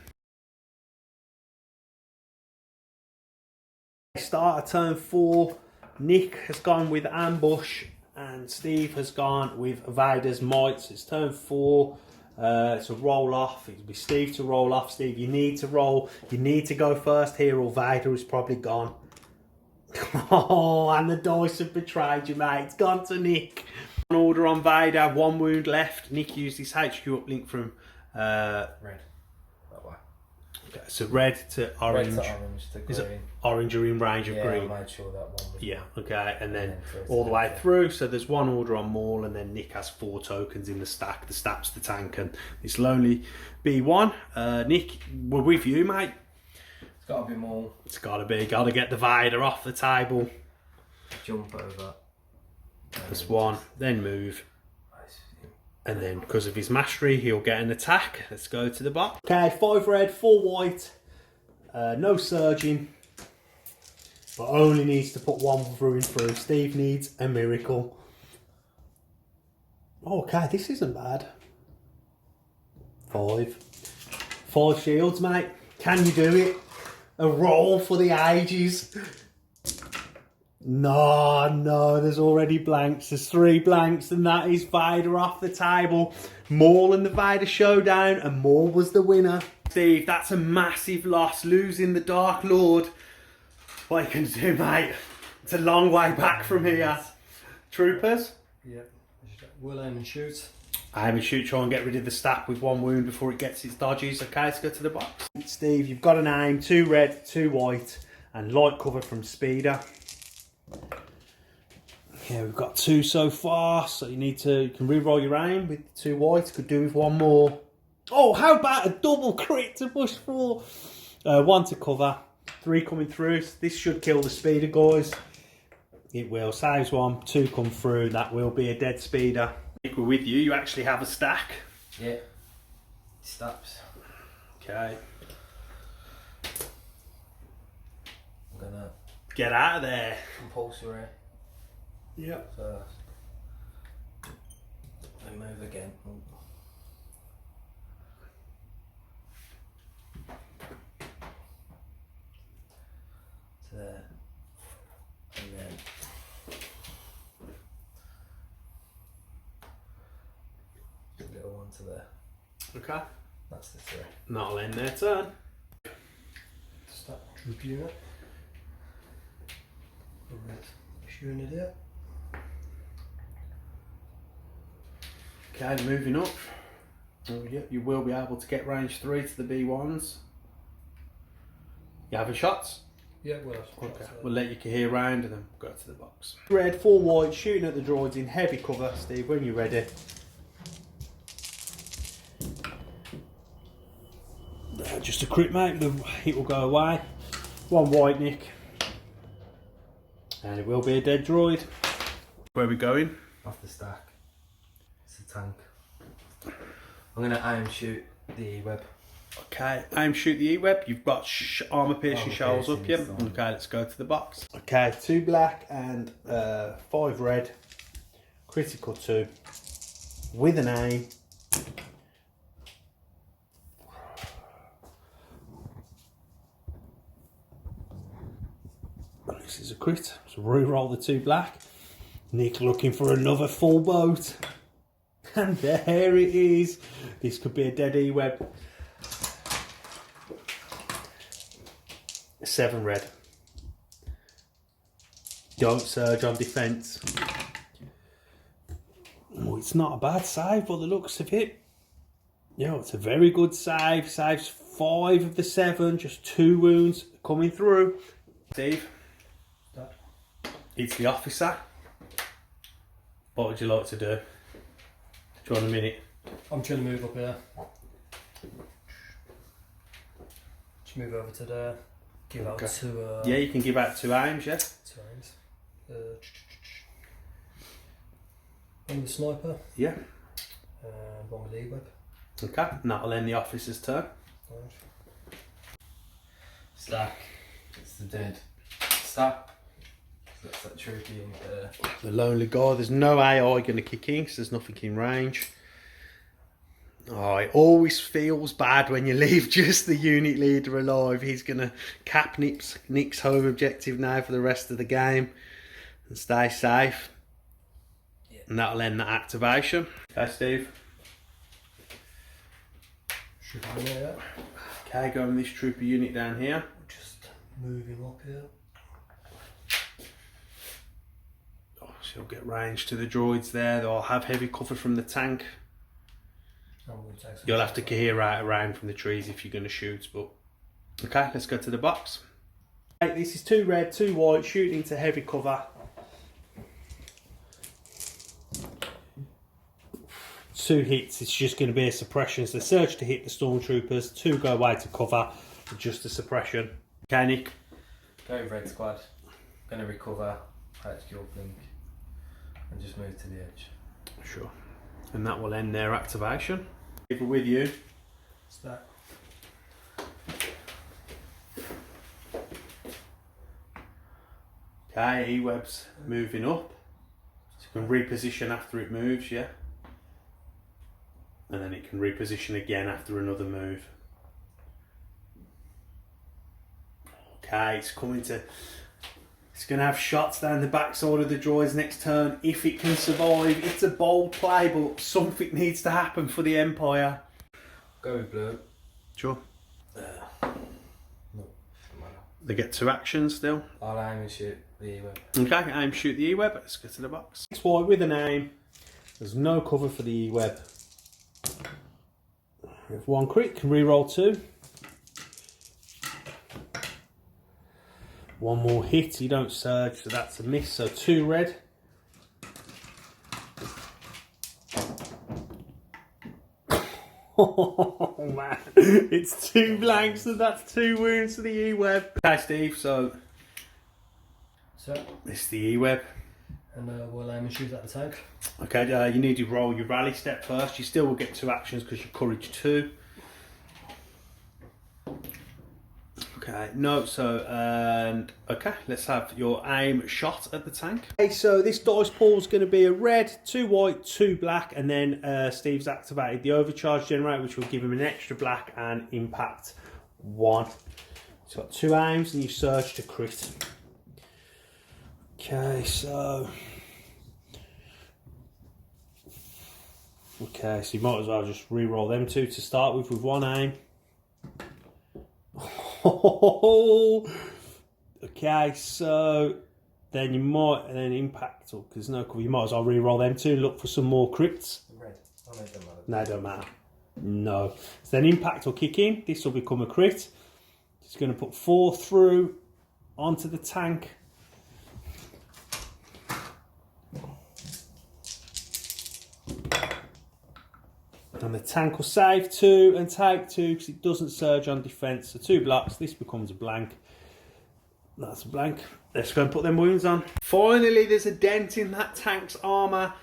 Start of turn 4. Nick has gone with Ambush, and Steve has gone with Vader's Might. It's turn 4. To roll off. It'll be Steve to roll off. Steve, you need to roll. You need to go first here, or Vader is probably gone. Oh, and the dice have betrayed you, mate. It's gone to Nick. One order on Vader, 1 wound left. Nick used his HQ uplink from Red. That way. okay, so red to orange. Red to orange to green. Is it orange or in range of green? I made sure that one was. Yeah, okay, and then through to all the way that. through. So there's 1 order on Maul, and then Nick has 4 tokens in the stack. The Staps, the tank, and this lonely B1. Nick, we're with you, mate. It's got to be more. It's got to be. Got to get the Vader off the table. Jump over. That's 1. Then move. And then, because of his mastery, he'll get an attack. Let's go to the box. Okay, 5 red, 4 white. No surging. But only needs to put 1 through and through. Steve needs a miracle. Oh, okay, this isn't bad. 5. 5 shields, mate. Can you do it? A roll for the ages. No, there's already blanks. There's 3 blanks, and that is Vader off the table. Maul and the Vader showdown, and Maul was the winner. Steve, that's a massive loss, losing the Dark Lord. What you can do, mate? It's a long way back from here. Troopers? Yeah. We'll aim and shoot. Aim and shoot, try and get rid of the stack with 1 wound before it gets its dodges. Okay, let's go to the box. Steve, you've got an aim, 2 red, 2 white, and light cover from Speeder. Yeah, we've got 2 so far, so you can re-roll your aim with 2 white. Could do with 1 more. Oh, how about a double crit to push 4? 1 to cover, 3 coming through. This should kill the Speeder, guys. It will. Saves 1, 2 come through. That will be a dead Speeder. If we're with you, you actually have a stack. Yeah. Stops. Okay. I'm gonna Get out of there. compulsory Yep. first. Then move again. to there, and then a little one to there. Okay. That's the three. That'll end their turn. Start troop unit. Unit here. Okay, moving up. Oh, yeah, you will be able to get range 3 to the B1s. You having shots? Yeah, well, Okay, we'll let you hear round and then go to the box. Red, 4 white, shooting at the droids in heavy cover. Steve, when you're ready. Just a crit, mate, the hit will go away. 1 white, Nick. And it will be a dead droid. Where are we going? Off the stack. It's a tank. I'm going to aim shoot the E-web. Okay, aim shoot the E-web. You've got armour piercing shells up, yeah? Okay, let's go to the box. Okay, 2 black and 5 red. Critical 2. With an aim. This is a crit. So re-roll the 2 black. Nick looking for another full boat. And there it is. This could be a dead E-web. 7 red. Don't surge on defence. Oh, it's not a bad save by the looks of it. Yeah, it's a very good save. Saves 5 of the 7. Just 2 wounds coming through. Steve. It's the officer. What would you like to do? Do you want a minute? I'm trying to move up here. Just move over to there. Give out 2. Yeah, you can give out 2 aims, yeah? 2 aims. One with the sniper. Yeah. And one with the E-web. Okay, and that'll end the officer's turn. Right. Stack. It's the dead. Stack. That's that troopy in there. The lonely guy, there's no AI going to kick in because there's nothing in range. Oh, it always feels bad when you leave just the unit leader alive. He's going to cap Nick's home objective now for the rest of the game and stay safe. Yeah. And that'll end that activation. Okay, Steve. Should be there. Okay, going this trooper unit down here. Just move him up here. She'll get range to the droids there. They'll have heavy cover from the tank. You'll have to hear out around from the trees if you're going to shoot. But okay, let's go to the box. Right, this is 2 red, 2 white, shooting into heavy cover. 2 hits. It's just going to be a suppression. So surge to hit the stormtroopers. 2 go away to cover. Just a suppression. Okay, Nick. Go red squad. Going to recover. HQ uplink. And just move to the edge. Sure. And that will end their activation. If we're with you. Stack. Okay, E-web's moving up. So you can reposition after it moves, yeah? And then it can reposition again after another move. Okay, it's coming to... It's going to have shots down the backside of the droids next turn if it can survive. It's a bold play, but something needs to happen for the Empire. Go with blue. Sure. No. They get 2 actions still. I'll aim and shoot the E-web. Okay, aim, shoot the E-web. Let's go to the box. 6 white with an aim. There's no cover for the E-web. We have 1 crit, can re-roll 2. 1 more hit, you don't surge, so that's a miss. So 2 red. Oh man, it's 2 blanks, so that's 2 wounds to the E-web. Okay, Steve, so it's the E-web. And we'll aim and shoot at the tank. Okay, you need to roll your rally step first. You still will get 2 actions because you're courage 2. Okay, no, so, okay, let's have your aim shot at the tank. Okay, so this dice pool is going to be a red, 2 white, 2 black, and then Steve's activated the overcharge generator, which will give him an extra black and impact 1. It's got 2 aims and you surge to crit. Okay, so... Okay, so you might as well just re-roll them 2 to start with 1 aim. Okay, so then you might, and then impact, because no cover, you might as well re-roll them 2 and look for some more crits. Red. Oh, no, it don't matter. No, it don't matter. No. So then impact will kick in, this will become a crit. It's going to put 4 through onto the tank. And the tank will save 2 and take 2 because it doesn't surge on defence. So 2 blocks, this becomes a blank. That's a blank. Let's go and put them wounds on. Finally, there's a dent in that tank's armour.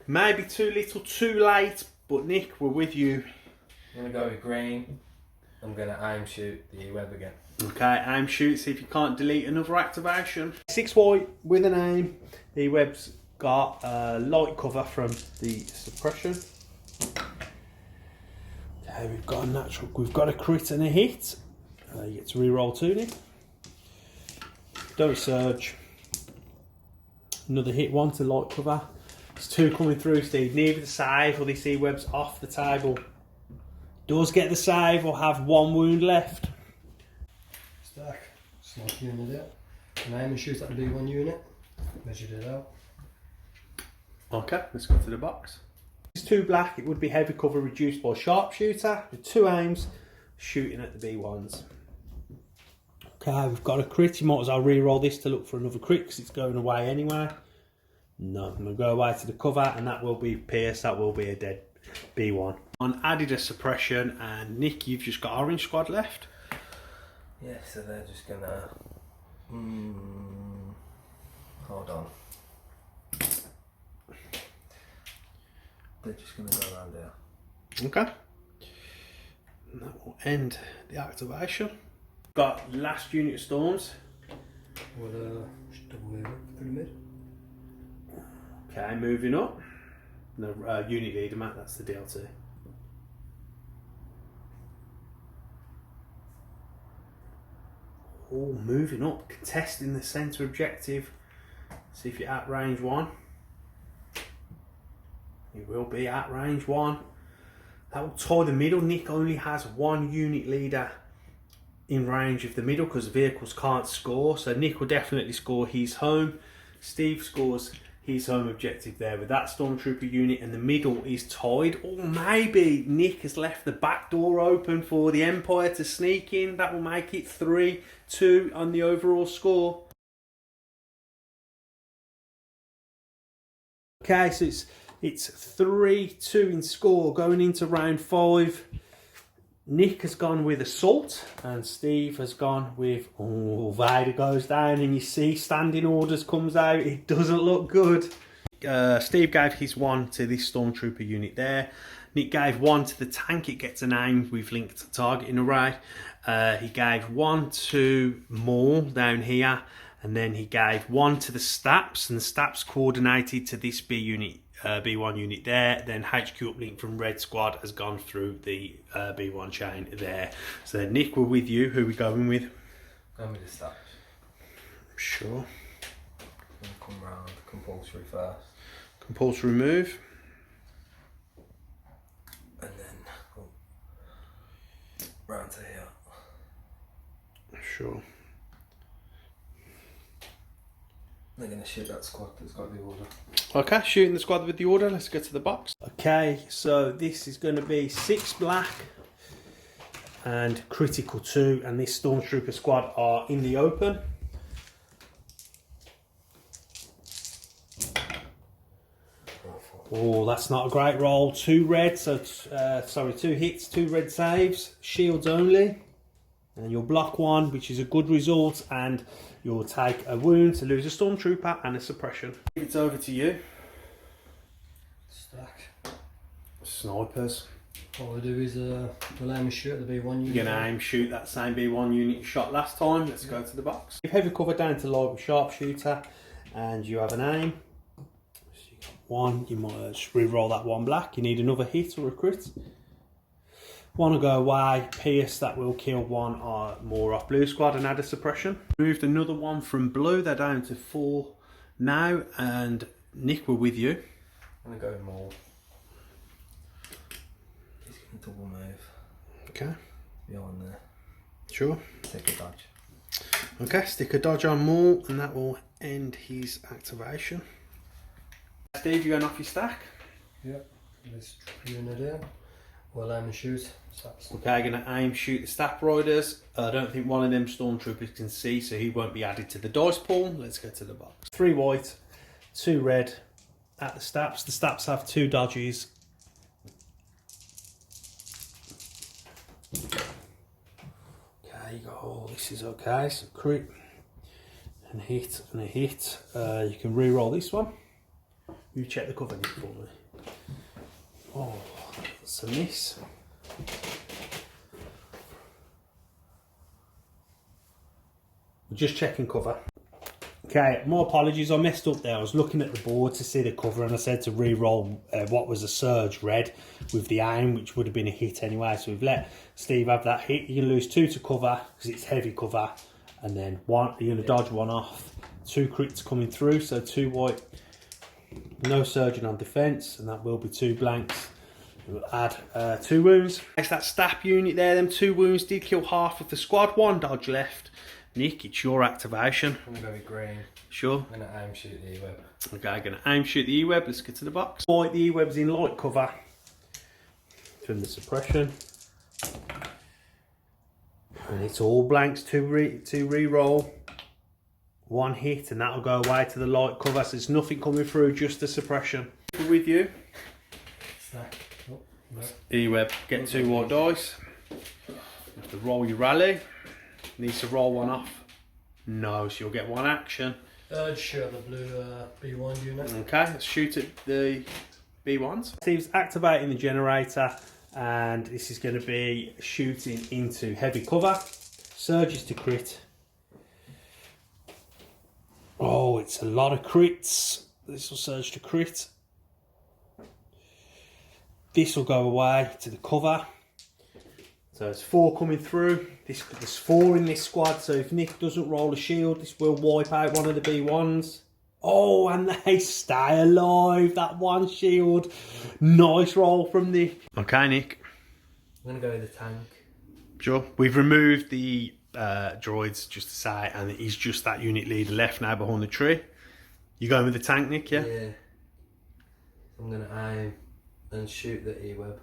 Maybe too little, too late. But Nick, we're with you. I'm going to go with green. I'm going to aim shoot the E-web again. Okay, aim shoot, see if you can't delete another activation. 6 white with an aim. E-web's got light cover from the suppression. Okay, we've got a crit and a hit. You get to re-roll 2, Nick. Don't surge. Another hit, 1 to light cover. There's 2 coming through, Steve. Neither the save or this E-web's off the table. Does get the save or have 1 wound left. Stack. Snipe unit out. And aim and shoot at the B1 unit. Measured it out. Okay, let's go to the box. It's 2 black, it would be heavy cover reduced by sharpshooter. With 2 aims, shooting at the B1s. Okay, we've got a crit. You might as well re-roll this to look for another crit because it's going away anyway. No, I'm going to go away to the cover and that will be pierced. That will be a dead B1. On added a suppression, and Nick, you've just got orange squad left. Yeah, so they're just going to... hold on. They're just going to go around there. Okay. And that will end the activation. Got last unit of storms. We'll just double move it through the mid. Okay, moving up. No, unit leader, Matt, that's the DLT. Oh, moving up, contesting the centre objective. See if you're at range 1. You will be at range 1. That will tie the middle. Nick only has 1 unit leader in range of the middle because vehicles can't score. So Nick will definitely score his home. Steve scores his home objective there with that stormtrooper unit, and the middle is tied. Or maybe Nick has left the back door open for the Empire to sneak in. That will make it 3-2 on the overall score. Okay, so it's 3-2 in score going into round 5. Nick has gone with assault and Steve has gone with, oh, Vader goes down and you see standing orders comes out. It doesn't look good. Steve gave his 1 to this stormtrooper unit there. Nick gave 1 to the tank. It gets an aim with linked targeting array. He gave 1 to Maul down here, and then he gave 1 to the Staps, and the Staps coordinated to this B1 unit there. Then HQ uplink from Red Squad has gone through the B1 chain there. So Nick, we're with you. Who are we going with? Going with the Staps. Sure. Come round, compulsory first. Compulsory move. And then round to here. Sure. They're going to shoot that squad that's got the order. Okay, shooting the squad with the order. Let's go to the box. Okay, so this is going to be 6 black and critical 2, and this stormtrooper squad are in the open. Oh, that's not a great roll. 2 red, so 2 hits, 2 red saves, shields only. And you'll block 1, which is a good result, and you'll take a wound to lose a stormtrooper and a suppression. It's over to you. Stack. Snipers. What we'll do is we'll aim and shoot at the B1 unit. You're going to aim shoot that same B1 unit you shot last time. Let's go to the box. Give heavy cover down to live with sharpshooter, and you have an aim. So you got 1, you might just re-roll that 1 black. You need another hit or a crit. One will go away, pierce, that will kill one more off blue squad and add a suppression. Moved another one from blue, they're down to 4 now, and Nick, we're with you. I'm going to go with Maul. He's going to double move. Okay. Beyond there. Sure. Take a dodge. Okay, stick a dodge on Maul and that will end his activation. Steve, you going off your stack? Yep. Let's unit in. We'll aim and shoot. Okay, going to aim, shoot the staff riders. I don't think one of them stormtroopers can see, so he won't be added to the dice pool. Let's go to the box. 3 white, 2 red at the staps. The staps have 2 dodges. Okay, you got all this is okay. So crit and hit and a hit. You can re-roll this one. You check the cover Nick, for me. Oh, that's a miss. We're just checking cover. Okay, my apologies, I messed up there. I was looking at the board to see the cover and I said to re-roll what was a surge red with the aim, which would have been a hit anyway. So we've let Steve have that hit. You can lose 2 to cover because it's heavy cover, and then one you're going to dodge 1 off. 2 crits coming through, so 2 white, no surging on defence, and that will be 2 blanks. We'll add 2 wounds. Next, that staff unit there, them 2 wounds did kill half of the squad. 1 dodge left. Nick, it's your activation. I'm going to go with green. Sure. I'm going to aim shoot the E-web. Okay, I'm going to aim shoot the E-web. Let's get to the box. White, the E-web's in light cover from the suppression. And it's all blanks to re-roll. 1 hit and that'll go away to the light cover. So there's nothing coming through, just the suppression. With you. Stack. Oh, no. E-web, get 2 white dice. You have to roll your rally. Needs to roll 1 off. No, so you'll get 1 action. Just shoot the blue B1 unit. Okay, let's shoot at the B1s. Steve's activating the generator, and this is going to be shooting into heavy cover. Surges to crit. Oh, it's a lot of crits. This will surge to crit. This will go away to the cover. So it's 4 coming through. There's 4 in this squad, so if Nick doesn't roll a shield, this will wipe out one of the B1s. Oh, and they stay alive, that 1 shield. Nice roll from Nick. Okay, Nick. I'm going to go with the tank. Sure. We've removed the droids, just to say, and he's just that unit leader left now behind the tree. You going with the tank, Nick, yeah? Yeah. I'm going to aim and shoot the E-web.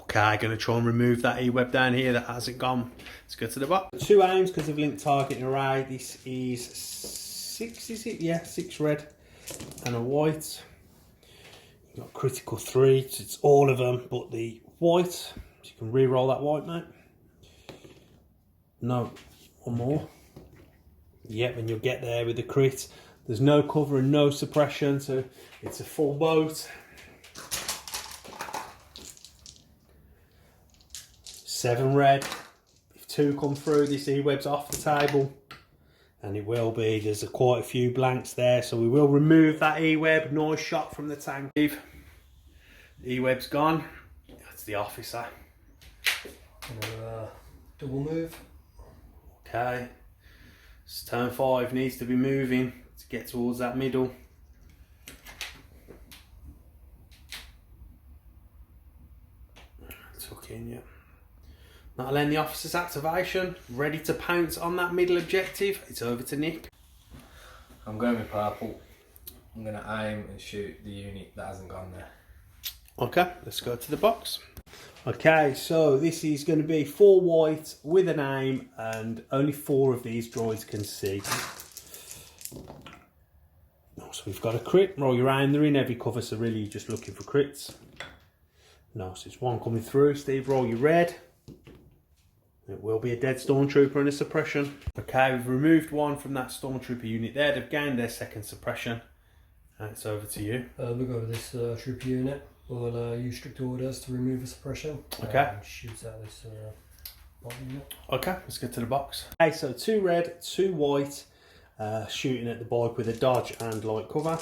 Okay, going to try and remove that E-web down here that hasn't gone. Let's go to the box. 2 aims because of linked target and array. This is 6, is it? Yeah, 6 red and a white. You've got critical 3, so it's all of them but the white. So you can re-roll that white, mate. No, 1 more. Yep, and you'll get there with the crit. There's no cover and no suppression, so it's a full boat. 7 red. If 2 come through, this E-web's off the table. And it will be. There's quite a few blanks there, so we will remove that E-web. Nice shot from the tank. E-web's gone. That's the officer. Double move. Okay. So turn 5 needs to be moving to get towards that middle. Tuck in, yeah. That'll end the officer's activation. Ready to pounce on that middle objective. It's over to Nick. I'm going with purple. I'm going to aim and shoot the unit that hasn't gone there. Okay, let's go to the box. Okay, so this is going to be 4 white with an aim, and only 4 of these droids can see. So we've got a crit. Roll your aim. They're in heavy cover, so really you're just looking for crits. No, so it's 1 coming through. Steve, roll your red. It will be a dead stormtrooper and a suppression. Okay, we've removed 1 from that stormtrooper unit there. They've gained their 2nd suppression. And it's over to you. We'll go with this trooper unit. We'll use strict orders to remove a suppression. Okay. Shoots out this bottom unit. Okay, let's get to the box. Okay, so 2 red, 2 white, shooting at the bike with a dodge and light cover.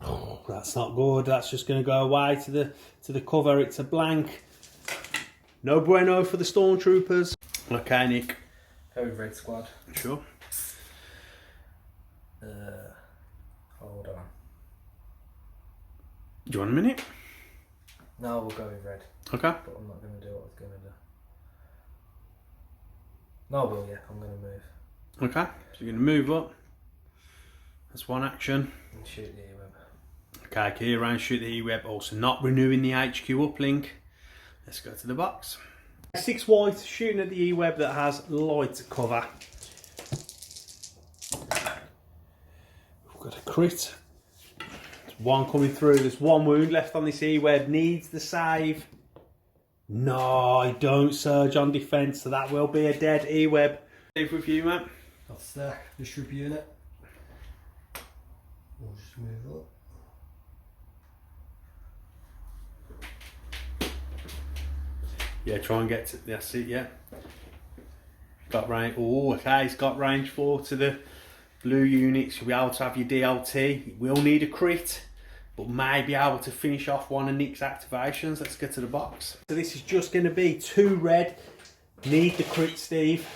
Oh, that's not good. That's just going to go away to the cover. It's a blank. No bueno for the Stormtroopers. Okay, Nick. Go with red squad. Sure. Hold on. Do you want a minute? No, we'll go with red. Okay. But I'm not going to do what I was going to do. No, I will, yeah. I'm going to move. Okay. So you're going to move up. That's one action. And shoot the E-web. Okay, clear around, shoot the E-web. Also not renewing the HQ uplink. Let's go to the box. 6 white, shooting at the E-web that has light cover. We've got a crit. There's one coming through. There's one wound left on this E-web. Needs the save. No, I don't surge on defence, so that will be a dead E-web. Save with you, mate. I'll stack the trooper unit. We'll just move up. Yeah, try and get to, that's it, yeah. Got range, oh, okay, it's got range 4 to the blue units. You'll be able to have your DLT. You will need a crit, but may be able to finish off one of Nick's activations. Let's get to the box. So this is just going to be 2 red. Need the crit, Steve.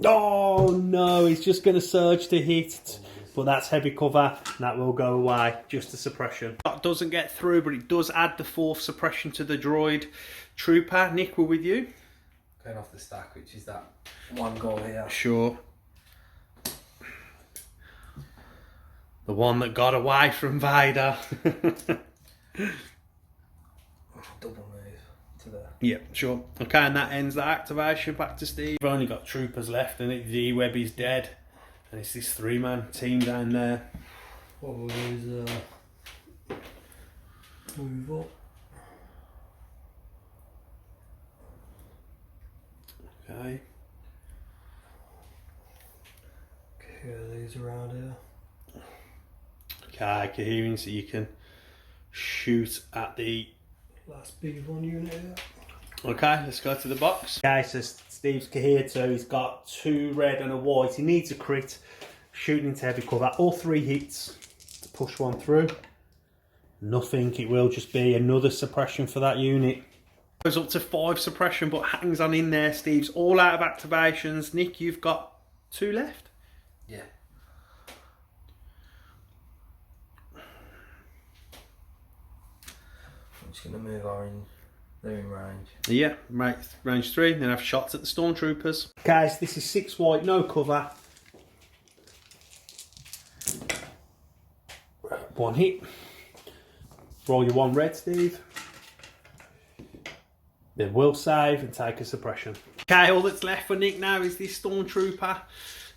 Oh no, he's just going to surge to hit. But that's heavy cover, and that will go away. Just a suppression. That doesn't get through, but it does add the 4th suppression to the droid trooper. Nick, we're with you. Going off the stack, which is that one goal here. Sure. The one that got away from Vader. Double move to there. Yeah, sure. Okay, and that ends that activation. Back to Steve. We've only got troopers left, and the E-web is dead. And it's this 3-man team down there. What we'll do is move up. Okay. Clear these around here. Okay, coherence, so you can shoot at the... Last B1 unit here. Okay, let's go to the box. Okay, so Steve's cohered, so he's got 2 red and a white. He needs a crit. Shooting into heavy cover. All 3 hits to push one through. Nothing. It will just be another suppression for that unit. Goes up to 5 suppression, but hangs on in there. Steve's all out of activations. Nick, you've got 2 left. Yeah. I'm just going to move orange. They're in range. Yeah, right, range 3. Then have shots at the Stormtroopers. Okay, so this is 6 white, no cover. 1 hit. Roll your 1 red, Steve. Then we'll save and take a suppression. Okay, all that's left for Nick now is this Stormtrooper.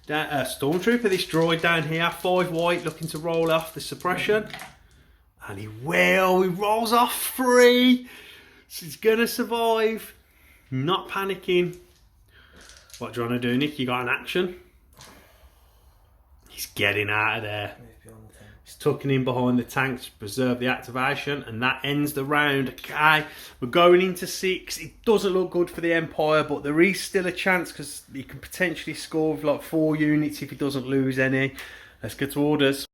This droid down here. 5 white, looking to roll off the suppression. And he will. He rolls off 3. So he's going to survive. Not panicking. What do you want to do, Nick? You got an action? He's getting out of there. He's tucking in behind the tanks to preserve the activation, and that ends the round. Okay, we're going into 6. It doesn't look good for the Empire, but there is still a chance because he can potentially score with like 4 units if he doesn't lose any. Let's get to orders.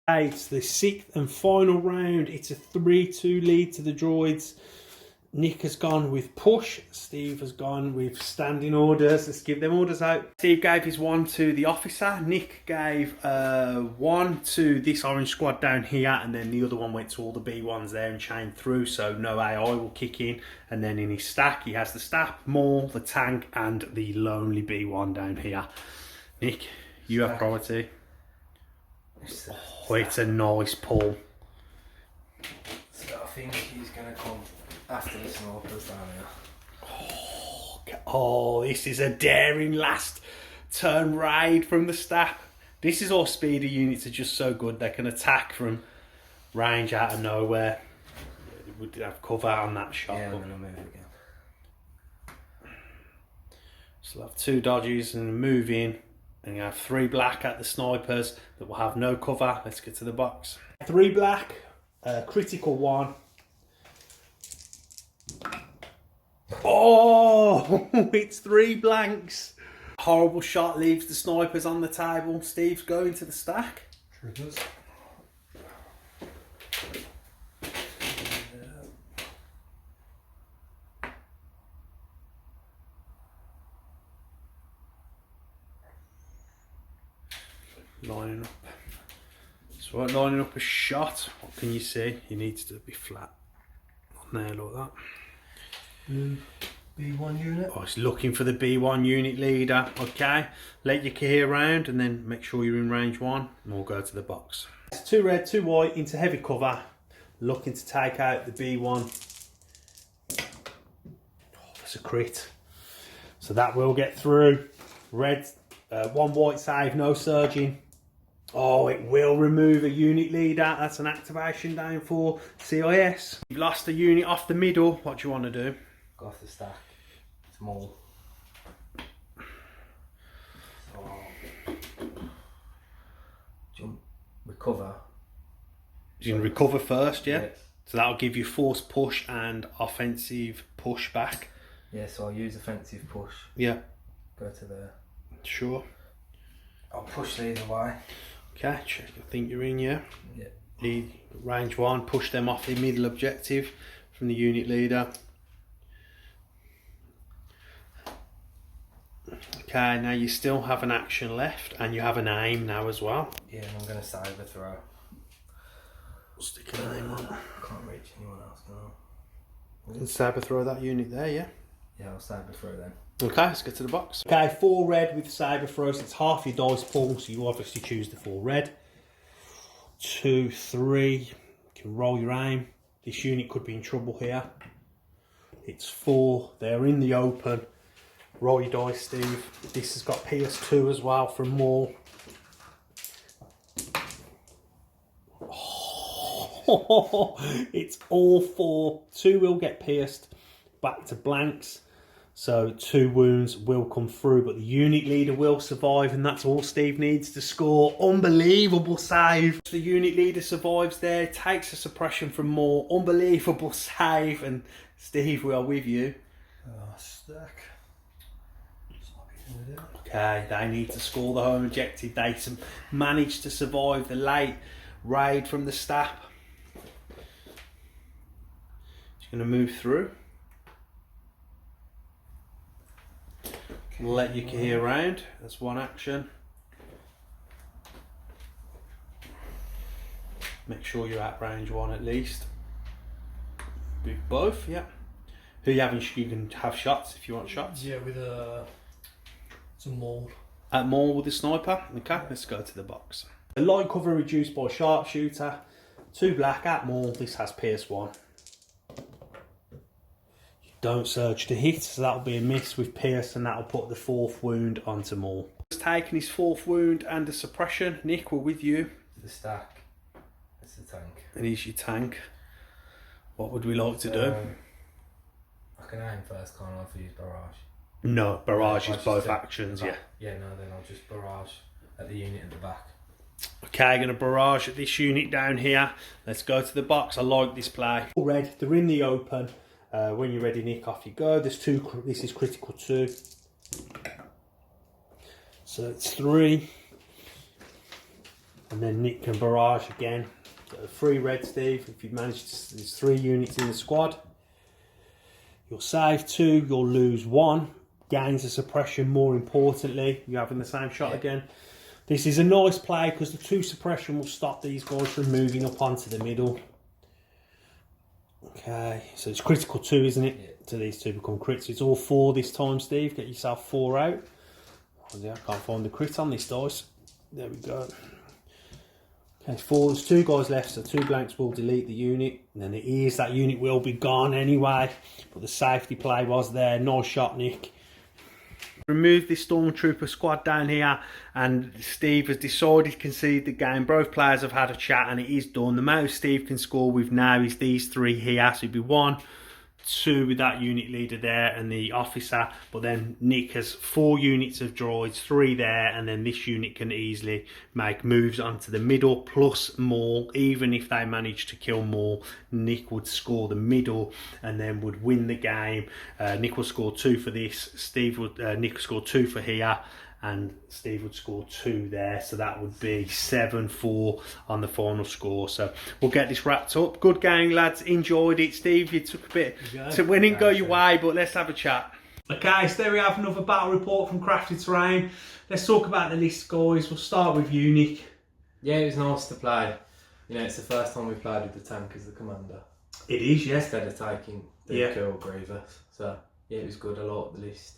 Okay, it's the 6th and final round. It's a 3-2 lead to the droids. Nick has gone with push. Steve has gone with standing orders. Let's give them orders out. Steve gave his 1 to the officer. Nick gave 1 to this orange squad down here, and then the other one went to all the B1s there and chained through, so no AI will kick in. And then in his stack, he has the staff, Maul, the tank, and the lonely B1 down here. Nick, you have priority. Oh, it's a nice pull. So I think he's going to come after the snipers down here. Oh, this is a daring last turn raid from the staff. This is all speeder units are just so good. They can attack from range out of nowhere. We would have cover on that shot. Yeah, I'm going to move again. So we'll have 2 dodges and move in. And you have 3 black at the snipers that will have no cover. Let's get to the box. 3 black, critical 1. Oh, it's 3 blanks. horrible shot leaves the snipers on the table. Steve's going to the stack. Troopers. Lining up. So lining up a shot. What can you see? He needs to be flat on there like that. Blue B1 unit. Oh, he's looking for the B1 unit leader. Okay, let your key around and then make sure you're in range 1 and we'll go to the box. It's 2 red, 2 white into heavy cover, looking to take out the B1. Oh, that's a crit. So that will get through. Red, 1 white save, no surging. Oh, it will remove a unit leader. That's an activation down for CIS. You've lost a unit off the middle. What do you want to do? Go off the stack. It's Maul. So, jump, recover. You can recover first, yeah? Yeah. So that'll give you force push and offensive push back. Yeah, so I'll use offensive push. Yeah. Go to there. Sure. I'll push these away. Okay, check. I think you're in, yeah? Yeah. Lead, range 1, push them off the middle objective from the unit leader. Okay, now you still have an action left and you have an aim now as well. Yeah, and I'm going to saber throw. Stick an aim on. Can't reach anyone else now. And saber throw that unit there, yeah? Yeah, I'll saber throw then. Okay, let's get to the box. Okay, 4 red with saber throw, so it's half your dice pool, so you obviously choose the 4 red. 2, 3, you can roll your aim. This unit could be in trouble here. It's 4, they're in the open. Roll your dice, Steve. This has got PS2 as well from Maul. Oh, it's all 4. 2 will get pierced back to blanks. So 2 wounds will come through, but the unit leader will survive, and that's all Steve needs to score. Unbelievable save. The unit leader survives there, takes a suppression from Maul. Unbelievable save, and Steve, we are with you. Stack. Okay, they need to score the home objective. They managed to survive the late raid from the Stap. She's going to move through. Let your key around. That's one action. Make sure you're at range 1 at least. With both, yeah. Who you having? You can have shots if you want shots. Yeah, with some Maul. At Maul with the sniper. Okay, let's go to the box. The light cover reduced by sharpshooter. 2 black at Maul. This has pierce 1. You don't surge to hit, so that'll be a miss with pierce, and that'll put the 4th wound onto Maul. He's taken his 4th wound and a suppression. Nick, we're with you. The stack. It's the tank. And he's your tank. What would we like to do? I can aim first, can't I, for use barrage? No, barrage No, is both actions, yeah. Yeah, no, then I'll just barrage at the unit at the back. Okay, going to barrage at this unit down here. Let's go to the box. I like this play. All red, they're in the open. When you're ready, Nick, off you go. There's 2, this is critical 2. So it's 3. And then Nick can barrage again. So 3 red, Steve. If you've managed to, there's 3 units in the squad. You'll save 2, you'll lose 1. Gains a suppression, more importantly. You're having the same shot again. This is a nice play because the 2 suppression will stop these guys from moving up onto the middle. Okay, so it's critical 2, isn't it? Yeah. So these 2 become crits. It's all 4 this time, Steve. Get yourself 4 out. Oh, yeah, I can't find the crit on this dice. There we go. Okay, 4. There's 2 guys left, so 2 blanks will delete the unit. And then it is, that unit will be gone anyway. But the safety play was there. Nice shot, Nick. Remove this Stormtrooper squad down here, and Steve has decided to concede the game. Both players have had a chat and it is done. The most Steve can score with now is these 3 here. So it'd be 1, 2 with that unit leader there and the officer, but then Nick has 4 units of droids, 3 there, and then this unit can easily make moves onto the middle, plus Maul. Even if they manage to kill Maul, Nick would score the middle and then would win the game. Nick will score 2 for this, Nick will score 2 for here, and Steve would score 2 there, so that would be 7-4 on the final score. So we'll get this wrapped up. Good game, lads. Enjoyed it. Steve, you took a bit to win and go your way, but let's have a chat. Okay, so there we have another battle report from Crafted Terrain. Let's talk about the list, guys. We'll start with you, Nick. Yeah, it was nice to play. You know, it's the first time we played with the tank as the commander. It is, yeah. Instead of taking the Cool Grievous. So, yeah, it was good. I liked the list.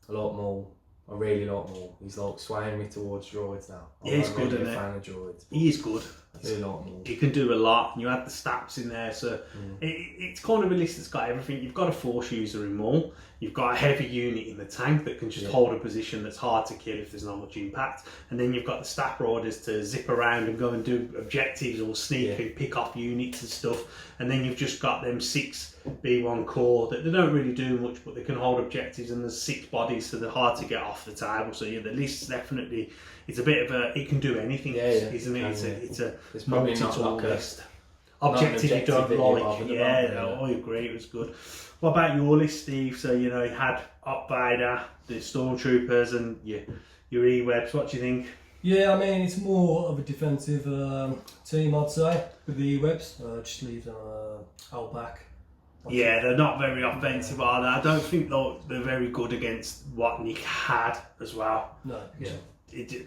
I like Maul. I really like Maul. He's like swaying me towards droids now. Yeah, he's good, isn't I'm a fan of droids. He is good. I really like Maul. He can do a lot, and you had the stats in there, so it's kind of a list that's got everything. You've got a Force user in Maul, you've got a heavy unit in the tank that can just hold a position that's hard to kill if there's not much impact, and then you've got the staff riders to zip around and go and do objectives or sneak and pick off units and stuff, and then you've just got them 6 B1 core that they don't really do much, but they can hold objectives, and there's 6 bodies, so they're hard to get off the table. So yeah, the list definitely, it's a bit of a, it can do anything, isn't it? It's a multi-tool list. Objective you don't like, I agree, it was good. What about your list, Steve? So, you know, you had Darth Vader, the Stormtroopers, and your E-Webs. What do you think? Yeah, I mean, it's more of a defensive team, I'd say, with the E-Webs. Just leave them out back. Yeah, they're not very offensive, are they? I don't think they're very good against what Nick had as well. No, yeah.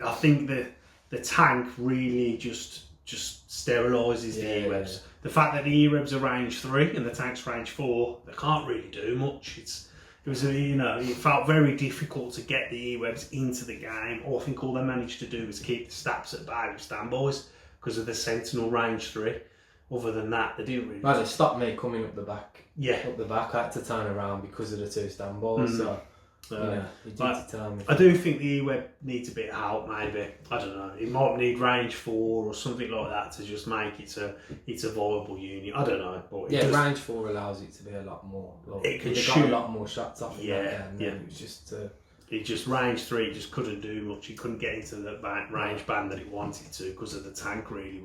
I think the tank really just sterilises the E-Webs. Yeah. The fact that the E-Webs are range 3 and the tank's range 4, they can't really do much. It felt very difficult to get the E-Webs into the game. I think all they managed to do was keep the stats at bay with standbys because of the Sentinel range 3. Other than that, they didn't really. Well, it stopped me coming up the back. Yeah. Up the back, I had to turn around because of the 2 standbys. So, it did tell me. I do think the E-Web needs a bit of help, maybe. I don't know. It might need range 4 or something like that to just make it a viable unit. I don't know. But range 4 allows it to be a lot more. It can shoot got a lot more shots off. It was just. It just range 3, it just couldn't do much. It couldn't get into the range band that it wanted to because of the tank, really.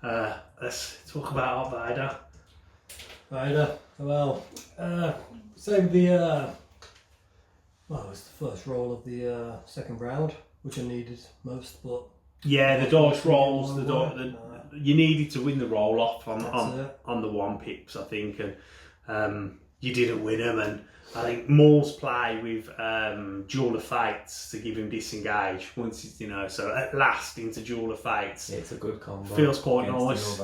But let's talk about Vader. Well, same with the. Well, it was the first roll of the second round, which I needed most, but yeah, the dice rolls, you needed to win the roll off on the 1 pips, I think, and you didn't win them. And I think Maul's play with Duel of Fates to give him disengage once he's, so at last into Duel of Fates. Yeah, it's a good combo. Feels quite nice.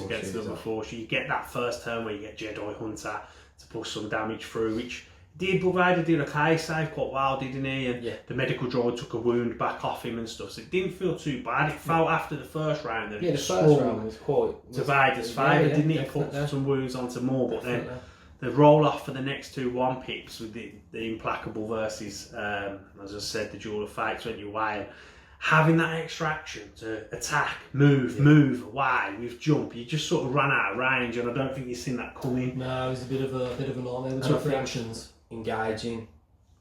Against the other Force. You get that first turn where you get Jedi Hunter to push some damage through, which Vader did okay, saved quite well, didn't he? And the medical droid took a wound back off him and stuff, so it didn't feel too bad. It felt after the first round that the first round was quite to Vader's favour, didn't it? Put some wounds onto Maul, but then the roll off for the next 2 1 pips with the Implacable versus, as I said, the Duel of Fates went your way. And having that extra action to attack, move away with jump, you just sort of ran out of range, and I don't think you've seen that coming. No, it was a bit of a nightmare with 2 fractions. Engaging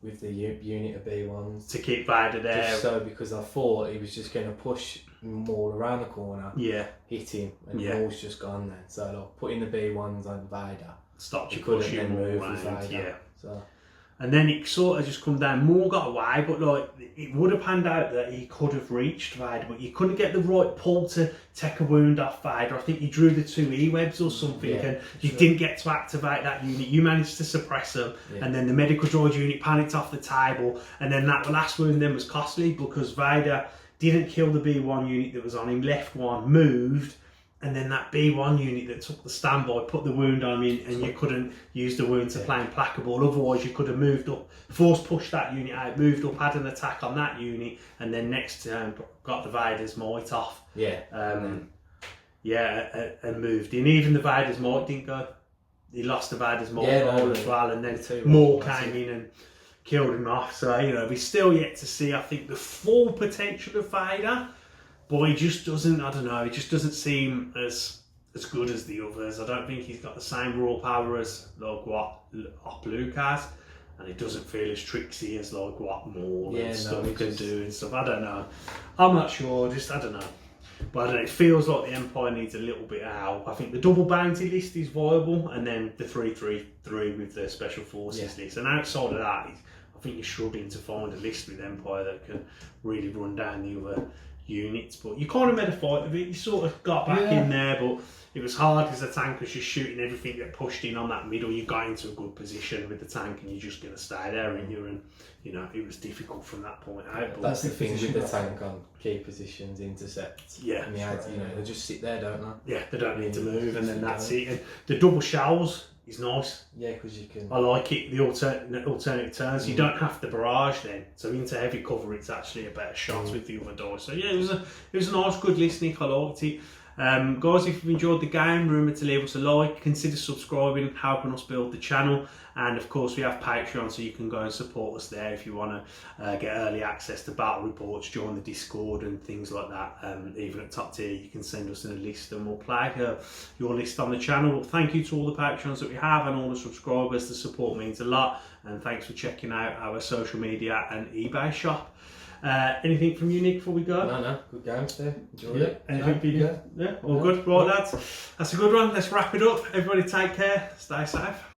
with the unit of B1s to keep Vader there. Just so, because I thought he was just going to push Maul around the corner, hit him, and Maul's just gone then. So like, putting the B1s on Vader stopped you pushing Maul around. So. And then it sort of just come down. Maul got away, but like it would have panned out that he could have reached Vader, but you couldn't get the right pull to take a wound off Vader. I think you drew the 2 E-Webs or something, and you didn't get to activate that unit. You managed to suppress them, and then the medical droid unit panicked off the table, and then that last wound then was costly because Vader didn't kill the B1 unit that was on him, left one, moved, and then that B1 unit that took the standby put the wound on him, and you couldn't use the wound to play Implacable. Otherwise, you could have moved up, force pushed that unit out, moved up, had an attack on that unit, and then next turn got the Vader's Might off. And moved in. Even the Vader's Might didn't go. He lost the Vader's Might as well, and then Maul came in and killed him off. So, we're still yet to see, I think, the full potential of Vader. But he just doesn't, I don't know, it just doesn't seem as as good as the others. I don't think he's got the same raw power as like what Luke has, and it doesn't feel as tricksy as like what Maul and stuff can do and stuff. I don't know. I'm not sure. I don't know. But I don't know, it feels like the Empire needs a little bit of help. I think the double bounty list is viable, and then the 3-3-3 with the special forces list. And outside of that, I think you're struggling to find a list with Empire that can really run down the other units. But you kind of made a fight of it. You sort of got back in there, but it was hard because the tank was just shooting everything that pushed in on that middle. You got into a good position with the tank, and you're just going to stay there, and it was difficult from that point out. But that's the thing with the tank on key positions, intercepts. Yeah, and they just sit there, don't they? Yeah, they don't need to move, and then that's it. And the double shells is nice. Yeah, because you can. I like it. The alternate turns. You don't have to barrage then. So into heavy cover, it's actually a better shot with the other dice. So yeah, it was a nice, good list, Nick. I liked it. Guys, if you've enjoyed the game, remember to leave us a like, consider subscribing, helping us build the channel, and of course we have Patreon, so you can go and support us there if you want to get early access to battle reports, join the Discord and things like that. Even at top tier, you can send us in a list and we'll play your list on the channel. Thank you to all the Patreons that we have and all the subscribers. The support means a lot, and thanks for checking out our social media and eBay shop. Anything from you, Nick, before we go? No, good game, Steve. Enjoyed it. Anything for you? Yeah, all good. Right, lads. That's a good one. Let's wrap it up. Everybody take care. Stay safe.